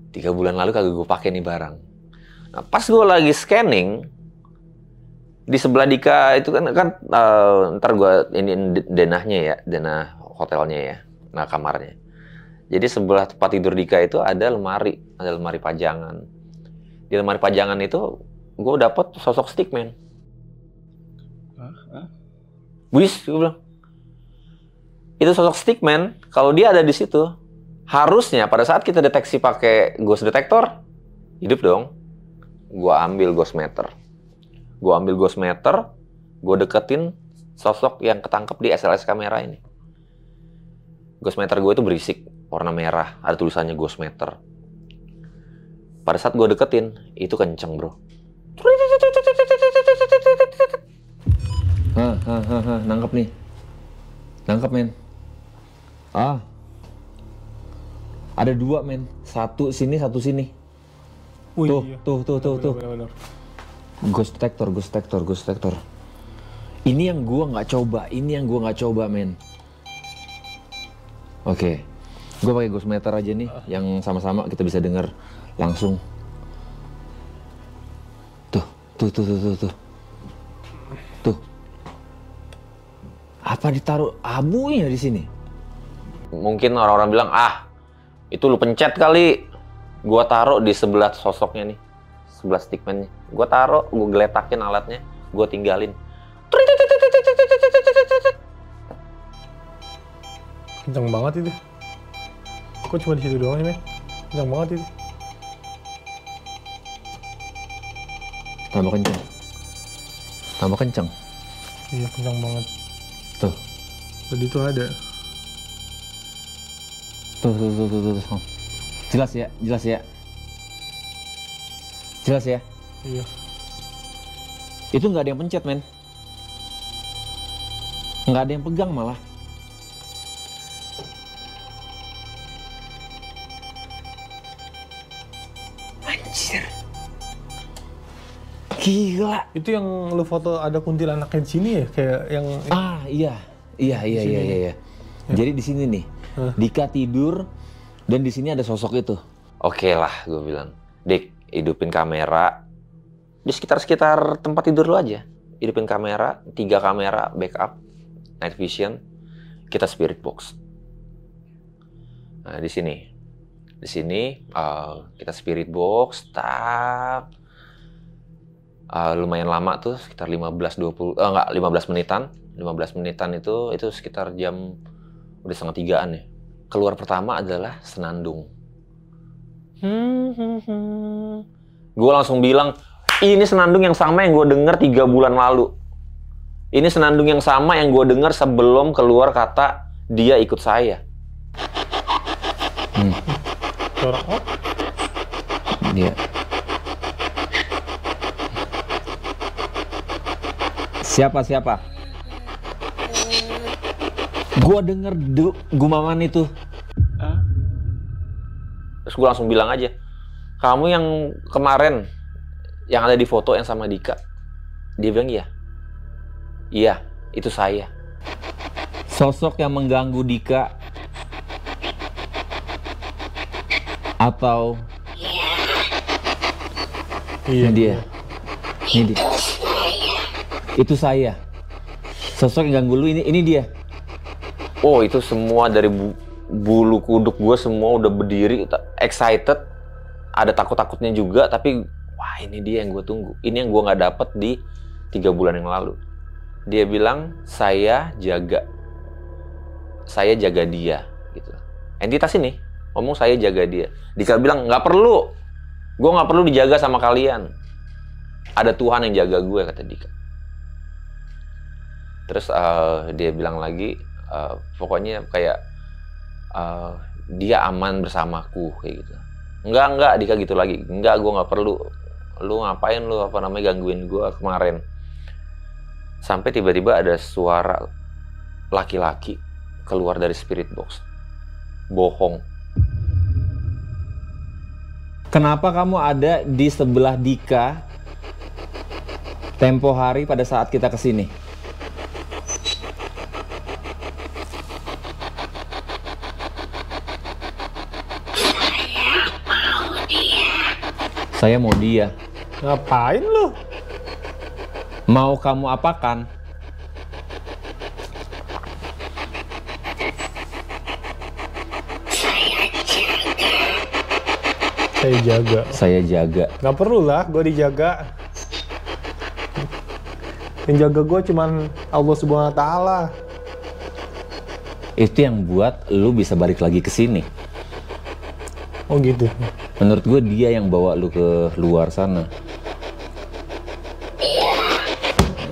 3 bulan lalu kagak gue pakai nih barang. Nah, pas gue lagi scanning, di sebelah Dika itu kan ntar gue ini denahnya ya, denah hotelnya ya, nah kamarnya. Jadi sebelah tempat tidur Dika itu ada lemari pajangan. Di lemari pajangan itu gue dapet sosok stickman. Wis, gue bilang. Itu sosok stickman, kalau dia ada di situ, harusnya pada saat kita deteksi pakai ghost detector, hidup dong. Gue ambil ghost meter. Gue deketin sosok yang ketangkep di SLS kamera ini. Ghost meter gue itu berisik, warna merah, ada tulisannya ghost meter. Pada saat gue deketin, itu kenceng bro. Nangkep nih. Nangkep men. Ada 2 men. Satu sini, satu sini. Tuh, iya. Tuh. Benar. Ghost detector. Ini yang gua nggak coba, men. Oke. Gua pakai ghost meter aja nih, yang sama-sama kita bisa dengar langsung. Tuh. Apa ditaruh abunya di sini? Mungkin orang-orang bilang, itu lu pencet kali. Gua taruh di sebelah sosoknya nih, sebelah stickman-nya. Gua taruh, gua geletakin alatnya, gua tinggalin. Kenceng banget itu. Kok cuma di situ doang ini? Kenceng banget itu. Tambah kenceng. Iya, kenceng banget. Tuh. Tadi tuh ada. Tuh. Jelas ya? Iya. Itu nggak ada yang pencet, men. Nggak ada yang pegang malah. Anjir. Gila. Itu yang lu foto ada kuntilanaknya di sini ya, kayak yang Iya. Iya. Jadi di sini nih, Dika tidur dan di sini ada sosok itu. Oke lah, gue bilang, Dik, hidupin kamera di sekitar tempat tidur lu aja. Hidupin kamera, 3 kamera, backup, night vision, kita spirit box. Nah, di sini kita spirit box, lumayan lama tuh, sekitar 15 menitan. 15 menitan itu sekitar jam udah 2:30 ya. Keluar pertama adalah senandung. Gue langsung bilang, ini senandung yang sama yang gue denger 3 bulan lalu. Ini senandung yang sama yang gue denger sebelum keluar kata dia ikut saya. Dia. Siapa? Gua denger gumaman itu. Terus gue langsung bilang aja, kamu yang kemarin yang ada di foto yang sama Dika. Dia bilang iya. Iya, itu saya. Sosok yang mengganggu Dika atau iya dia. Ini dia. Itu saya. Sosok yang ganggu lu ini dia. Oh, itu semua dari bulu kuduk gue semua udah berdiri, excited, ada takut-takutnya juga, tapi wah ini dia yang gue tunggu. Ini yang gue nggak dapet di 3 bulan yang lalu. Dia bilang, saya jaga dia, gitu. Entitas ini ngomong saya jaga dia. Dika bilang, nggak perlu, gue nggak perlu dijaga sama kalian. Ada Tuhan yang jaga gue, kata Dika. Terus dia bilang lagi, pokoknya kayak dia aman bersamaku kayak gitu. Enggak Dika gitu lagi. Enggak, gue nggak perlu. Lu ngapain lu gangguin gue kemarin? Sampai tiba-tiba ada suara laki-laki keluar dari spirit box. Bohong. Kenapa kamu ada di sebelah Dika tempo hari pada saat kita kesini? Saya mau dia. Ngapain lu? Mau kamu apakan? Saya jaga. Nggak perlu lah, gue dijaga. Yang jaga gue cuman Allah Subhanahu Wa Taala. Itu yang buat lu bisa balik lagi ke sini. Oh gitu. Menurut gue dia yang bawa lu ke luar sana.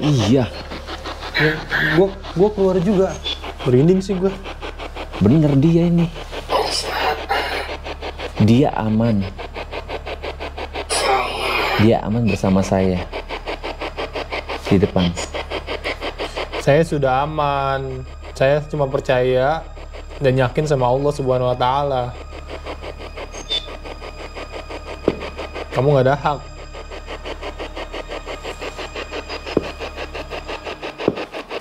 Iya. Ya, gue keluar juga. Merinding sih gue. Bener dia ini. Dia aman. Dia aman bersama saya. Di depan. Saya sudah aman. Saya cuma percaya dan yakin sama Allah Subhanahu Wa Taala. Kamu nggak ada hak.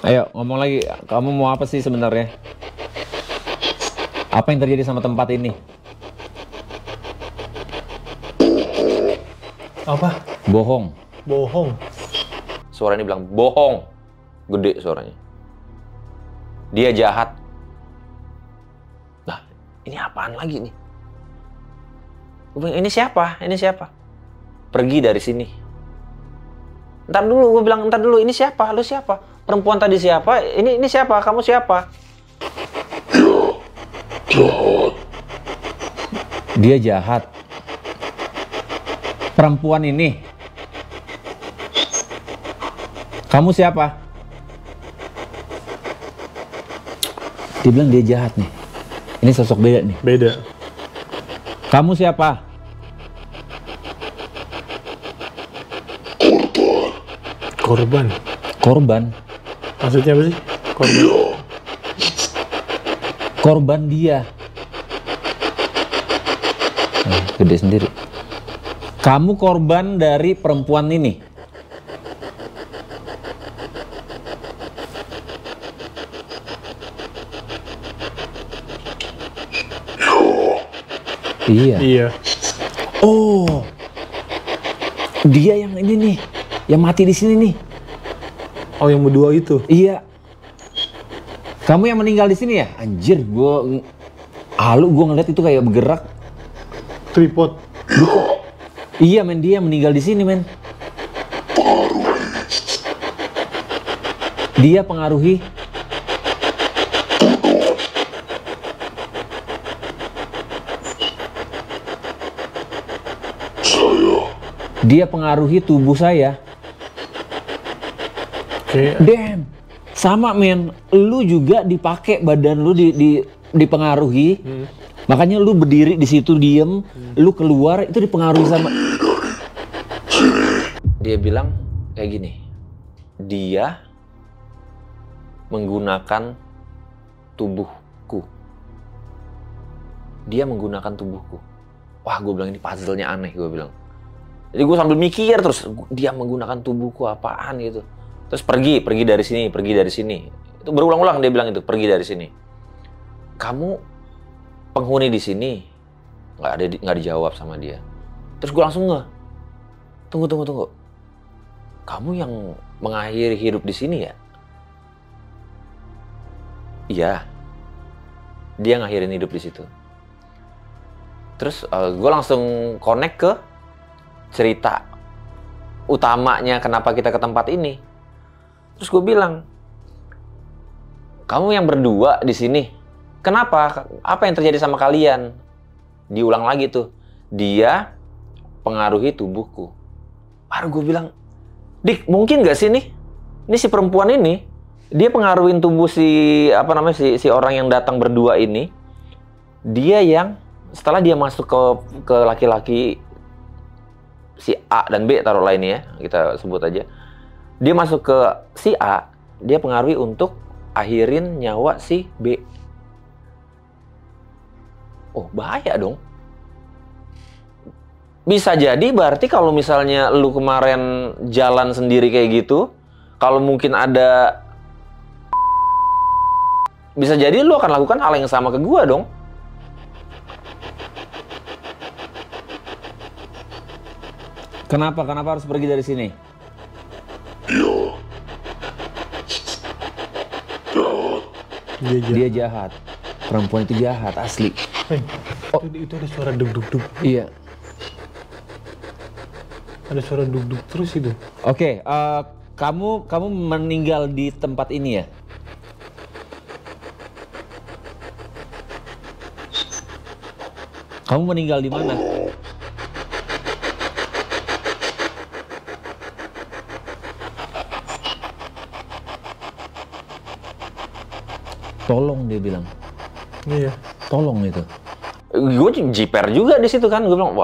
Ayo ngomong lagi, kamu mau apa sih sebenarnya? Apa yang terjadi sama tempat ini? Apa? Bohong. Suara ini bilang bohong. Gede suaranya. Dia jahat. Nah, ini apaan lagi nih? Gue bilang, ini siapa? Pergi dari sini. Ntar dulu, gue bilang, ntar dulu, ini siapa? Lu siapa? Perempuan tadi siapa? Ini siapa? Kamu siapa? Dia jahat. Perempuan ini. Kamu siapa? Dia bilang dia jahat nih. Ini sosok beda nih. Beda. Kamu siapa? Korban. Korban. Maksudnya apa sih? Korban dia. Gede sendiri. Kamu korban dari perempuan ini. Iya. Iya. Oh, dia yang ini nih, yang mati di sini nih. Oh, yang berdua itu. Iya. Kamu yang meninggal di sini ya? Anjir, gua ngeliat itu kayak bergerak. Tripod. Iya men, dia meninggal di sini men. Dia pengaruhi. Dia pengaruhi tubuh saya. Damn. Sama men, lu juga dipakai badan lu dipengaruhi. Makanya lu berdiri di situ diem, lu keluar itu dipengaruhi sama. Dia bilang kayak gini, dia menggunakan tubuhku. Dia menggunakan tubuhku. Wah, gue bilang ini puzzle-nya aneh, gue bilang. Jadi gue sambil mikir terus, dia menggunakan tubuhku apaan gitu. Terus pergi dari sini, pergi dari sini. Itu berulang-ulang dia bilang itu, pergi dari sini. Kamu penghuni di sini, nggak dijawab sama dia. Terus gue langsung tunggu. Kamu yang mengakhiri hidup di sini ya? Iya. Dia ngakhirin hidup di situ. Terus gue langsung connect ke cerita utamanya kenapa kita ke tempat ini. Terus gue bilang, kamu yang berdua di sini, kenapa? Apa yang terjadi sama kalian? Diulang lagi tuh, dia pengaruhi tubuhku. Baru gue bilang, Dik, mungkin gak sih nih si perempuan ini, dia pengaruhin tubuh si orang yang datang berdua ini. Dia yang setelah dia masuk ke laki-laki si A dan B taruh lainnya ya, kita sebut aja. Dia masuk ke si A, dia pengaruhi untuk akhirin nyawa si B. Oh, bahaya dong. Bisa jadi berarti kalau misalnya lu kemarin jalan sendiri kayak gitu, kalau mungkin ada, bisa jadi lu akan lakukan hal yang sama ke gua dong. Kenapa harus pergi dari sini? Dia jahat. Perempuan itu jahat, asli. Oh, itu ada suara duk-duk-duk. Iya. Ada suara duk-duk terus itu. Oke, kamu meninggal di tempat ini ya? Kamu meninggal di mana? Tolong, dia bilang. Iya. Tolong itu. Gue jiper juga di situ kan. Gue bilang,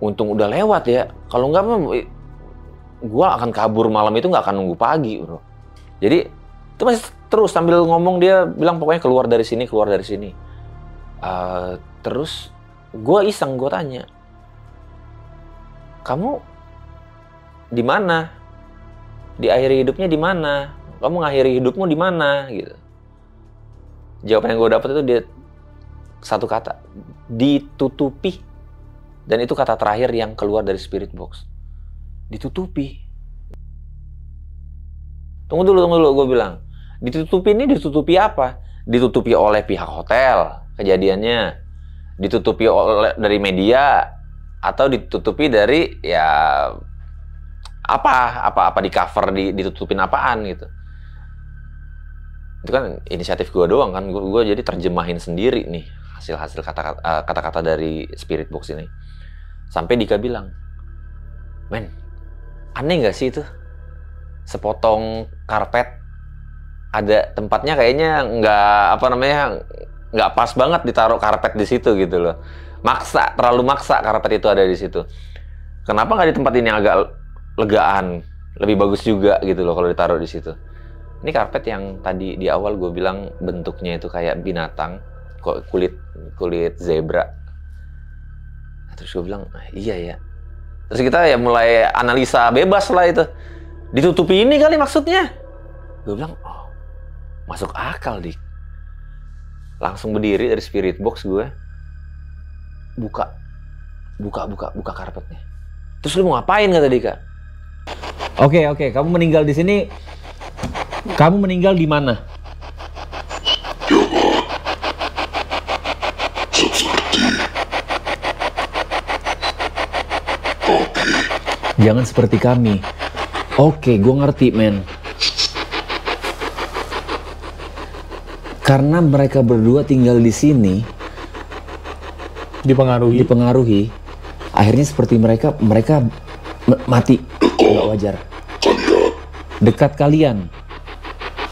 untung udah lewat ya. Kalau nggak, gue akan kabur malam itu, nggak akan nunggu pagi, bro. Jadi itu masih terus sambil ngomong, dia bilang pokoknya keluar dari sini. Terus gue iseng, gue tanya, kamu di mana? Di akhir hidupnya di mana? Kamu ngakhiri hidupmu di mana? Gitu. Jawaban yang gue dapet itu dia satu kata, ditutupi. Dan itu kata terakhir yang keluar dari spirit box. Ditutupi. Tunggu dulu, gue bilang. Ditutupi ini ditutupi apa? Ditutupi oleh pihak hotel kejadiannya. Ditutupi dari media, atau ditutupi dari ya apa di cover, ditutupin apaan gitu. Itu kan inisiatif gue doang kan, gue jadi terjemahin sendiri nih hasil kata-kata dari spirit box ini. Sampai Dika bilang, men, aneh nggak sih itu sepotong karpet ada tempatnya kayaknya nggak pas banget ditaruh karpet di situ gitu loh. Terlalu maksa karpet itu ada di situ. Kenapa nggak di tempat ini agak legaan, lebih bagus juga gitu loh kalau ditaruh di situ. Ini karpet yang tadi di awal gue bilang bentuknya itu kayak binatang, kok kulit zebra. Terus gue bilang, iya ya. Terus kita ya mulai analisa bebas lah itu. Ditutupi ini kali maksudnya. Gue bilang, oh, masuk akal, Dik. Langsung berdiri dari spirit box gue. Buka karpetnya. Terus lu mau ngapain, kata Dika? Oke, kamu meninggal di sini. Kamu meninggal di mana? Jangan seperti kami. Oke, gue ngerti, men. Karena mereka berdua tinggal di sini, dipengaruhi. Akhirnya seperti mereka mati. Nggak wajar. Dekat kalian.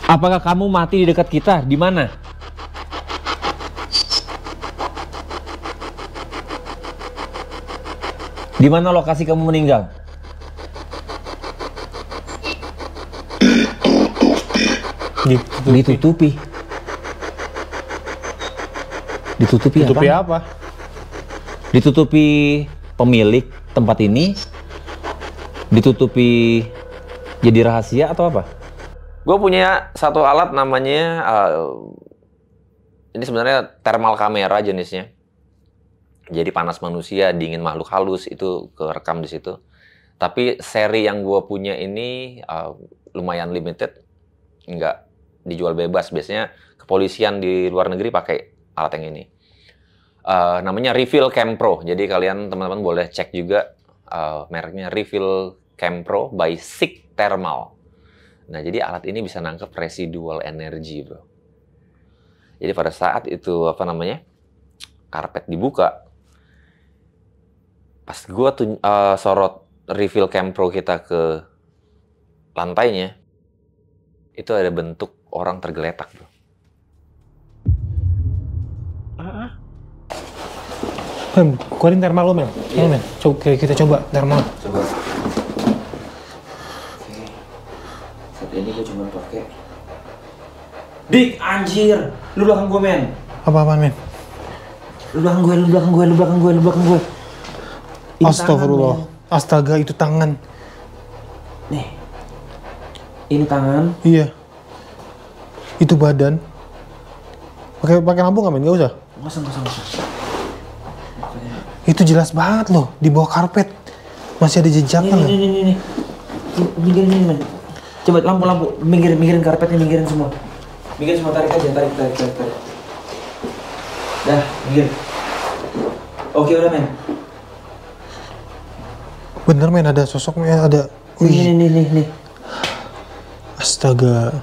Apakah kamu mati di dekat kita? Di mana? Di mana lokasi kamu meninggal? Ditutupi. Ditutupi apa? Ditutupi pemilik tempat ini? Ditutupi jadi rahasia atau apa? Gue punya satu alat namanya, ini sebenarnya thermal kamera jenisnya. Jadi panas manusia, dingin makhluk halus, itu kerekam di situ. Tapi seri yang gue punya ini lumayan limited, nggak dijual bebas. Biasanya kepolisian di luar negeri pakai alat yang ini. Namanya Reveal Cam Pro. Jadi kalian teman-teman boleh cek juga mereknya Reveal Cam Pro by Sig Thermal. Nah, jadi alat ini bisa nangkep residual energy, bro. Jadi pada saat itu karpet dibuka, pas gua sorot Reveal Cam Pro kita ke lantainya, itu ada bentuk orang tergeletak, bro. Mem, keluarin thermal lo, Mem. Iya. Mem, kita coba thermal. Coba. Saat ini gue cuma pakai. Dik, anjir! Lu belakang gue, men. Apa-apaan, Mem? Lu belakang gue. Ini Astagfirullah. tangan, Astaga, itu tangan. nih. Ini tangan. Iya. Itu badan. Pakai lampu nggak, Men? Nggak usah. Nggak usah. Itu jelas banget loh, di bawah karpet. Masih ada jejaknya. Nih. Minggirin ini, men. Coba lampu. Minggirin karpetnya, minggirin semua. Tarik aja, tarik. Dah, minggir. Oke, udah, men. Bener, Men, ada sosoknya, ada. Wih. Nih. Astaga.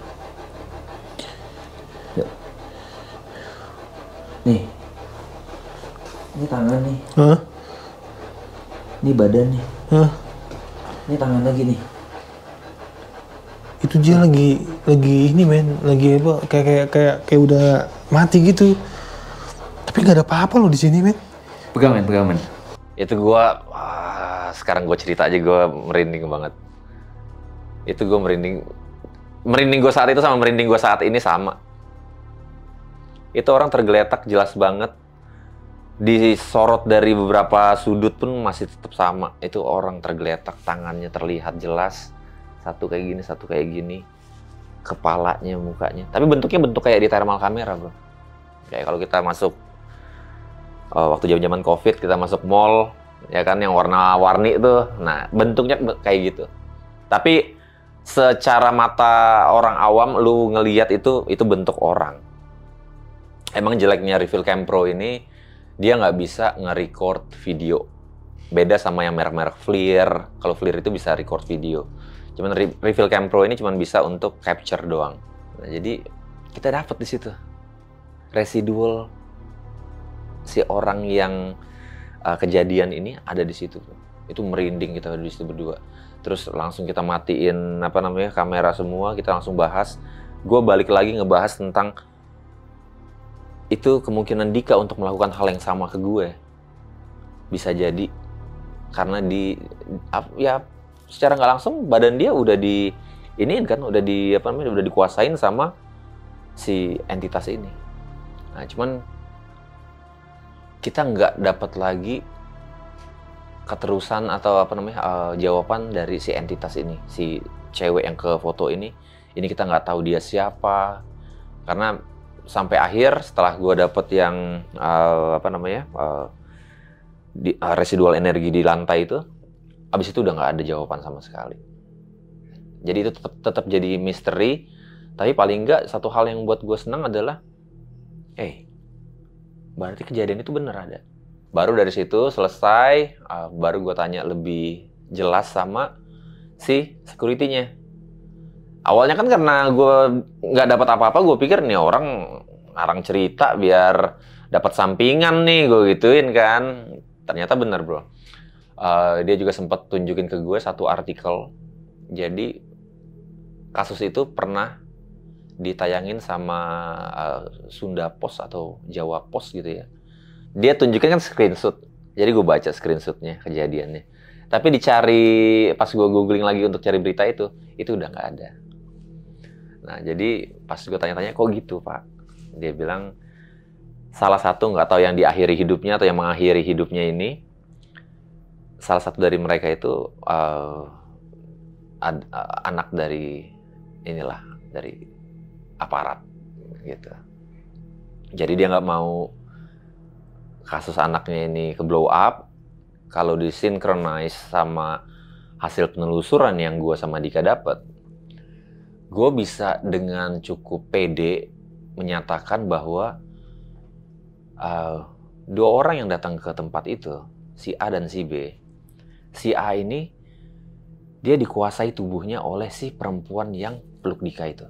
Nih. Ini tangan nih. Hah? Ini badan nih. Hah? Ini tangan lagi nih. Itu dia lagi ini, Men. Lagi apa? Kayak udah mati gitu. Tapi nggak ada apa-apa loh di sini, Men. Pegang, men. Itu gua sekarang gue cerita aja gue merinding banget. Itu gue merinding gue saat itu sama merinding gue saat ini sama. Itu orang tergeletak jelas banget. Disorot dari beberapa sudut pun masih tetap sama. Itu orang tergeletak, tangannya terlihat jelas. Satu kayak gini. Kepalanya, mukanya. Tapi bentuknya bentuk kayak di thermal kamera, bro. Kayak kalau kita masuk waktu zaman COVID, kita masuk mall, ya kan, yang warna-warni itu. Nah, bentuknya kayak gitu. Tapi secara mata orang awam, lu ngelihat itu bentuk orang. Emang jeleknya Reveal Cam Pro ini, dia nggak bisa nge-record video. Beda sama yang merek-merek FLIR. Kalau FLIR itu bisa record video. Cuman Reveal Cam Pro ini cuma bisa untuk capture doang. Nah, jadi kita dapat di situ residual si orang yang kejadian ini ada di situ. Itu merinding kita di situ berdua. Terus langsung kita matiin kamera semua, kita langsung bahas. Gue balik lagi ngebahas tentang itu kemungkinan Dika untuk melakukan hal yang sama ke gue. Bisa jadi karena secara nggak langsung badan dia udah ini kan udah udah dikuasain sama si entitas ini. Nah, cuman kita nggak dapat lagi keterusan atau jawaban dari si entitas ini, si cewek yang ke foto ini kita nggak tahu dia siapa, karena sampai akhir setelah gue dapet yang residual energi di lantai itu, abis itu udah nggak ada jawaban sama sekali. Jadi itu tetap jadi misteri, tapi paling nggak satu hal yang buat gue senang adalah, berarti kejadian itu bener ada. Baru dari situ selesai, baru gue tanya lebih jelas sama si security-nya. Awalnya kan karena gue nggak dapat apa-apa, gue pikir nih orang ngarang cerita biar dapat sampingan nih, gue gituin kan. Ternyata bener bro. Dia juga sempat tunjukin ke gue satu artikel. Jadi kasus itu pernah ditayangin sama Sunda Post atau Jawa Post gitu ya. Dia tunjukin kan screenshot. Jadi gue baca screenshotnya kejadiannya. Tapi dicari, pas gue googling lagi untuk cari berita itu udah nggak ada. Nah, jadi pas gue tanya-tanya, kok gitu Pak? Dia bilang, salah satu nggak tahu yang diakhiri hidupnya atau yang mengakhiri hidupnya ini, salah satu dari mereka itu anak dari dari aparat gitu. Jadi dia nggak mau kasus anaknya ini ke blow up. Kalau disinkronize sama hasil penelusuran yang gue sama Dika dapat, gue bisa dengan cukup pede menyatakan bahwa dua orang yang datang ke tempat itu, si A dan si B. Si A ini, dia dikuasai tubuhnya oleh si perempuan yang peluk Dika itu.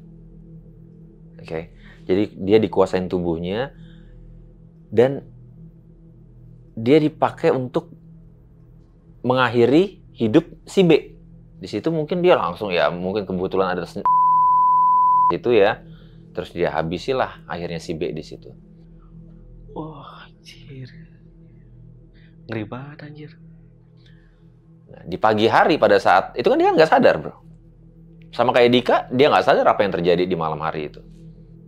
Oke. Jadi dia dikuasain tubuhnya dan dia dipakai untuk mengakhiri hidup si B. Di situ mungkin dia langsung mungkin kebetulan ada itu ya. Terus dia habisilah akhirnya si B di situ. Anjir. Ngeri banget anjir. Nah, di pagi hari pada saat itu kan dia nggak sadar bro. Sama kayak Dika, dia nggak sadar apa yang terjadi di malam hari itu.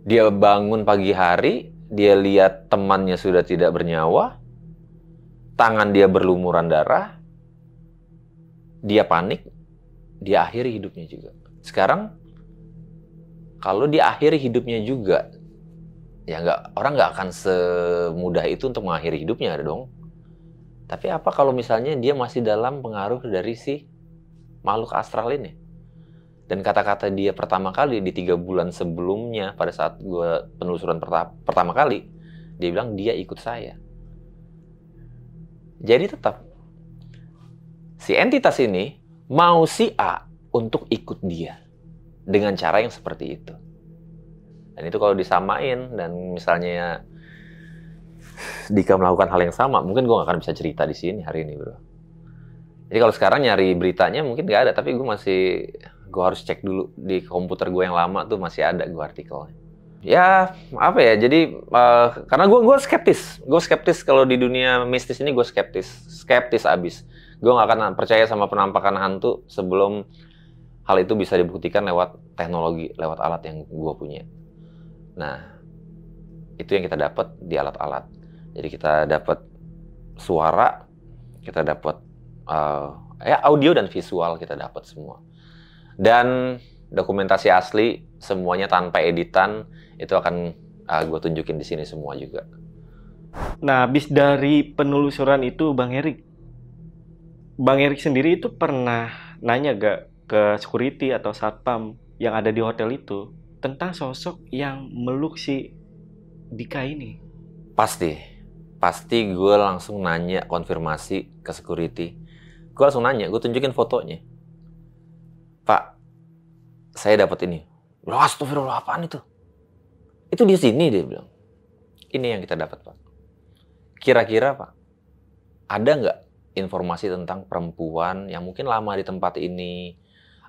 Dia bangun pagi hari, dia lihat temannya sudah tidak bernyawa, tangan dia berlumuran darah, dia panik, dia akhiri hidupnya juga. Sekarang, kalau dia akhiri hidupnya juga, orang nggak akan semudah itu untuk mengakhiri hidupnya dong. Tapi apa kalau misalnya dia masih dalam pengaruh dari si makhluk astral ini? Dan kata-kata dia pertama kali di 3 bulan sebelumnya, pada saat gue penelusuran pertama kali, dia bilang dia ikut saya. Jadi tetap si entitas ini mau si A untuk ikut dia dengan cara yang seperti itu. Dan itu kalau disamain dan misalnya Dika melakukan hal yang sama, mungkin gue gak akan bisa cerita di sini hari ini bro. Jadi kalau sekarang nyari beritanya mungkin gak ada, tapi gue harus cek dulu di komputer gue yang lama tuh masih ada gue artikelnya. Ya apa ya, jadi karena gue skeptis kalau di dunia mistis ini, gue skeptis abis. Gue gak akan percaya sama penampakan hantu sebelum hal itu bisa dibuktikan lewat teknologi, lewat alat yang gue punya. Nah, itu yang kita dapat di alat-alat. Jadi kita dapat suara, kita dapat audio dan visual, kita dapat semua. Dan dokumentasi asli, semuanya tanpa editan, itu akan gue tunjukin di sini semua juga. Nah, habis dari penelusuran itu, Bang Erik sendiri itu pernah nanya gak ke security atau satpam yang ada di hotel itu tentang sosok yang meluk si Dika ini? Pasti gue langsung nanya, konfirmasi ke security. Gue langsung nanya, gue tunjukin fotonya. Pak, saya dapat ini. Astagfirullah, apaan itu? Itu di sini, dia bilang. Ini yang kita dapat, Pak. Kira-kira, Pak, ada nggak informasi tentang perempuan yang mungkin lama di tempat ini,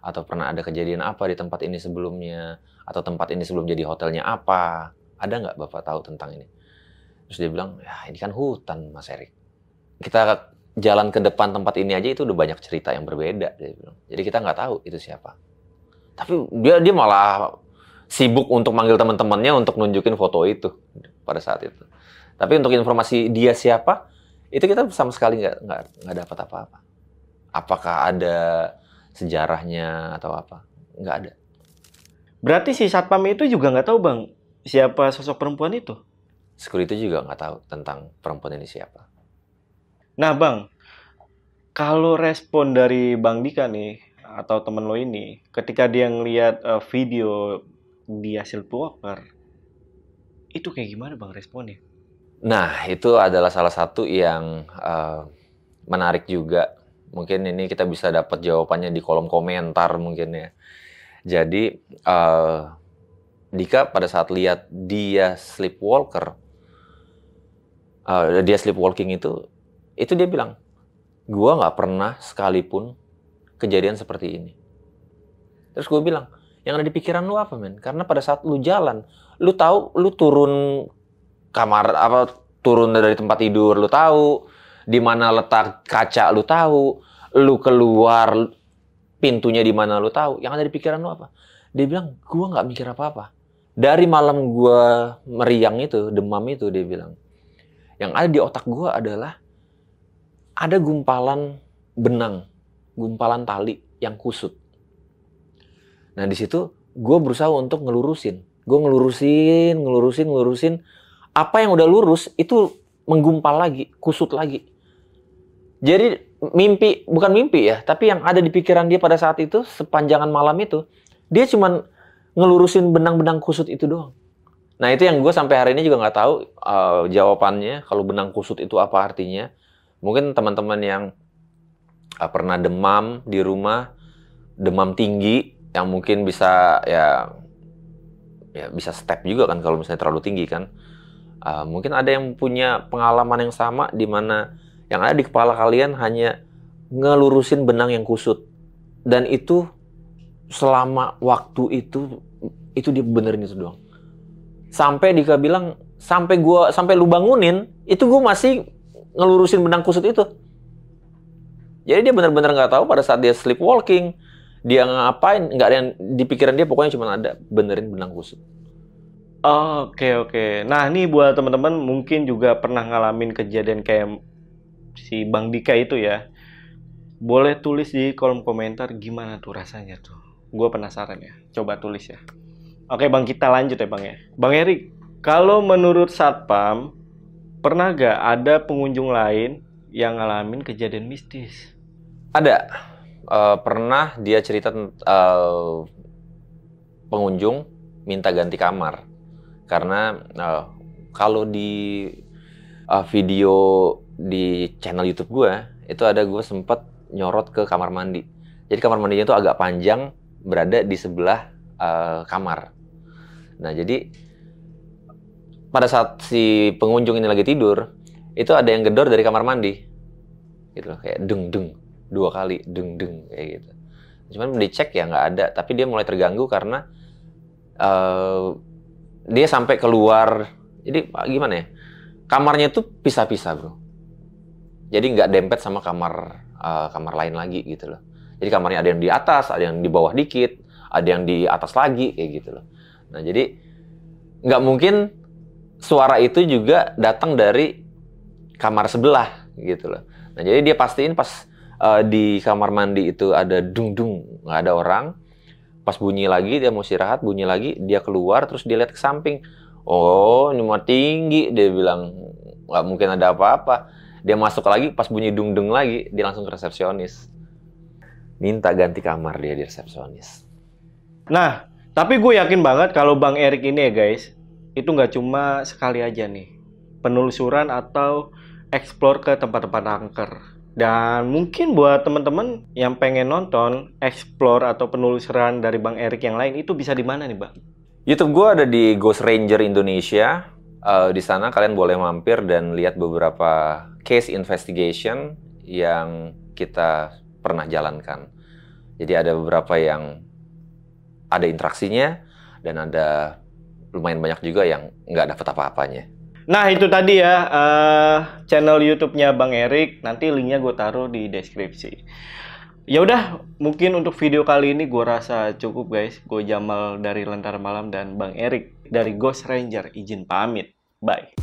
atau pernah ada kejadian apa di tempat ini sebelumnya, atau tempat ini sebelum jadi hotelnya apa? Ada nggak Bapak tahu tentang ini? Terus dia bilang, ya ini kan hutan, Mas Erik. Kita jalan ke depan tempat ini aja itu udah banyak cerita yang berbeda, dia bilang. Jadi kita nggak tahu itu siapa. Tapi dia malah sibuk untuk manggil teman-temannya untuk nunjukin foto itu pada saat itu. Tapi untuk informasi dia siapa, itu kita sama sekali nggak dapat apa-apa. Apakah ada sejarahnya atau apa? Nggak ada. Berarti si satpam itu juga nggak tahu bang siapa sosok perempuan itu? Security juga nggak tahu tentang perempuan ini siapa. Nah bang, kalau respon dari Bang Dika nih, atau temen lo ini, ketika dia ngeliat video dia sleepwalker, itu kayak gimana bang responnya? Nah, itu adalah salah satu yang menarik juga. Mungkin ini kita bisa dapat jawabannya di kolom komentar mungkin ya. Jadi, Dika pada saat lihat dia sleepwalker, dia sleepwalking itu dia bilang, gua nggak pernah sekalipun kejadian seperti ini. Terus gue bilang, yang ada di pikiran lu apa, men? Karena pada saat lu jalan, lu tahu lu turun kamar turun dari tempat tidur, lu tahu di mana letak kaca, lu tahu, lu keluar pintunya di mana, lu tahu. Yang ada di pikiran lu apa? Dia bilang, gua nggak mikir apa-apa. Dari malam gua meriang itu, demam itu, dia bilang, yang ada di otak gua adalah ada gumpalan benang, gumpalan tali yang kusut. Nah di situ gue berusaha untuk ngelurusin. Gue ngelurusin. Apa yang udah lurus itu menggumpal lagi, kusut lagi. Jadi bukan mimpi ya, tapi yang ada di pikiran dia pada saat itu, sepanjangan malam itu, dia cuman ngelurusin benang-benang kusut itu doang. Nah itu yang gue sampai hari ini juga nggak tahu jawabannya, kalau benang kusut itu apa artinya. Mungkin teman-teman yang pernah demam di rumah, demam tinggi, yang mungkin bisa ya bisa step juga kan kalau misalnya terlalu tinggi kan. Mungkin ada yang punya pengalaman yang sama di mana yang ada di kepala kalian hanya ngelurusin benang yang kusut. Dan itu selama waktu itu dia benerin itu doang. Sampai Dika bilang, sampai lu bangunin, itu gue masih ngelurusin benang kusut itu. Jadi dia benar-benar nggak tahu pada saat dia sleepwalking, dia ngapain, nggak ada yang di pikiran dia, pokoknya cuma ada benerin benang kusut. Oke. Nah, ini buat teman-teman mungkin juga pernah ngalamin kejadian kayak si Bang Dika itu ya. Boleh tulis di kolom komentar gimana tuh rasanya tuh. Gue penasaran ya. Coba tulis ya. Oke, Bang, kita lanjut ya, Bang ya. Bang Erik, kalau menurut Satpam, pernah gak ada pengunjung lain yang ngalamin kejadian mistis? Ada. Pernah dia cerita pengunjung minta ganti kamar. Karena kalau di video di channel YouTube gue, itu ada gue sempat nyorot ke kamar mandi. Jadi kamar mandinya itu agak panjang, berada di sebelah kamar. Nah jadi pada saat si pengunjung ini lagi tidur, itu ada yang gedor dari kamar mandi, gitu loh, kayak deng 2 kali, deng kayak gitu. Cuman dicek ya nggak ada, tapi dia mulai terganggu karena dia sampai keluar. Jadi gimana ya? Kamarnya tuh pisah-pisah, bro. Jadi nggak dempet sama kamar lain lagi gitu loh. Jadi kamarnya ada yang di atas, ada yang di bawah dikit, ada yang di atas lagi kayak gitu loh. Nah jadi nggak mungkin suara itu juga datang dari kamar sebelah gitu loh. Nah jadi dia pastiin pas di kamar mandi itu ada dung nggak ada orang. Pas bunyi lagi, dia mau istirahat, bunyi lagi, dia keluar, terus dia lihat ke samping. Oh, ini mah tinggi, dia bilang, nggak mungkin ada apa-apa. Dia masuk lagi, pas bunyi dung lagi, dia langsung ke resepsionis. Minta ganti kamar dia di resepsionis. Nah, tapi gue yakin banget kalau Bang Erik ini ya guys, itu nggak cuma sekali aja nih penelusuran atau explore ke tempat-tempat angker. Dan mungkin buat teman-teman yang pengen nonton explore atau penelusuran dari Bang Erik yang lain, itu bisa di mana nih, Bang? YouTube gue ada di Ghost Ranger Indonesia. Di sana kalian boleh mampir dan lihat beberapa case investigation yang kita pernah jalankan. Jadi ada beberapa yang ada interaksinya dan ada lumayan banyak juga yang nggak dapat apa-apanya. Nah itu tadi ya channel YouTube-nya Bang Erik. Nanti linknya gue taruh di deskripsi. Ya udah, mungkin untuk video kali ini gue rasa cukup guys. Gue Jamal dari Lentera Malam dan Bang Erik dari Ghost Ranger izin pamit. Bye.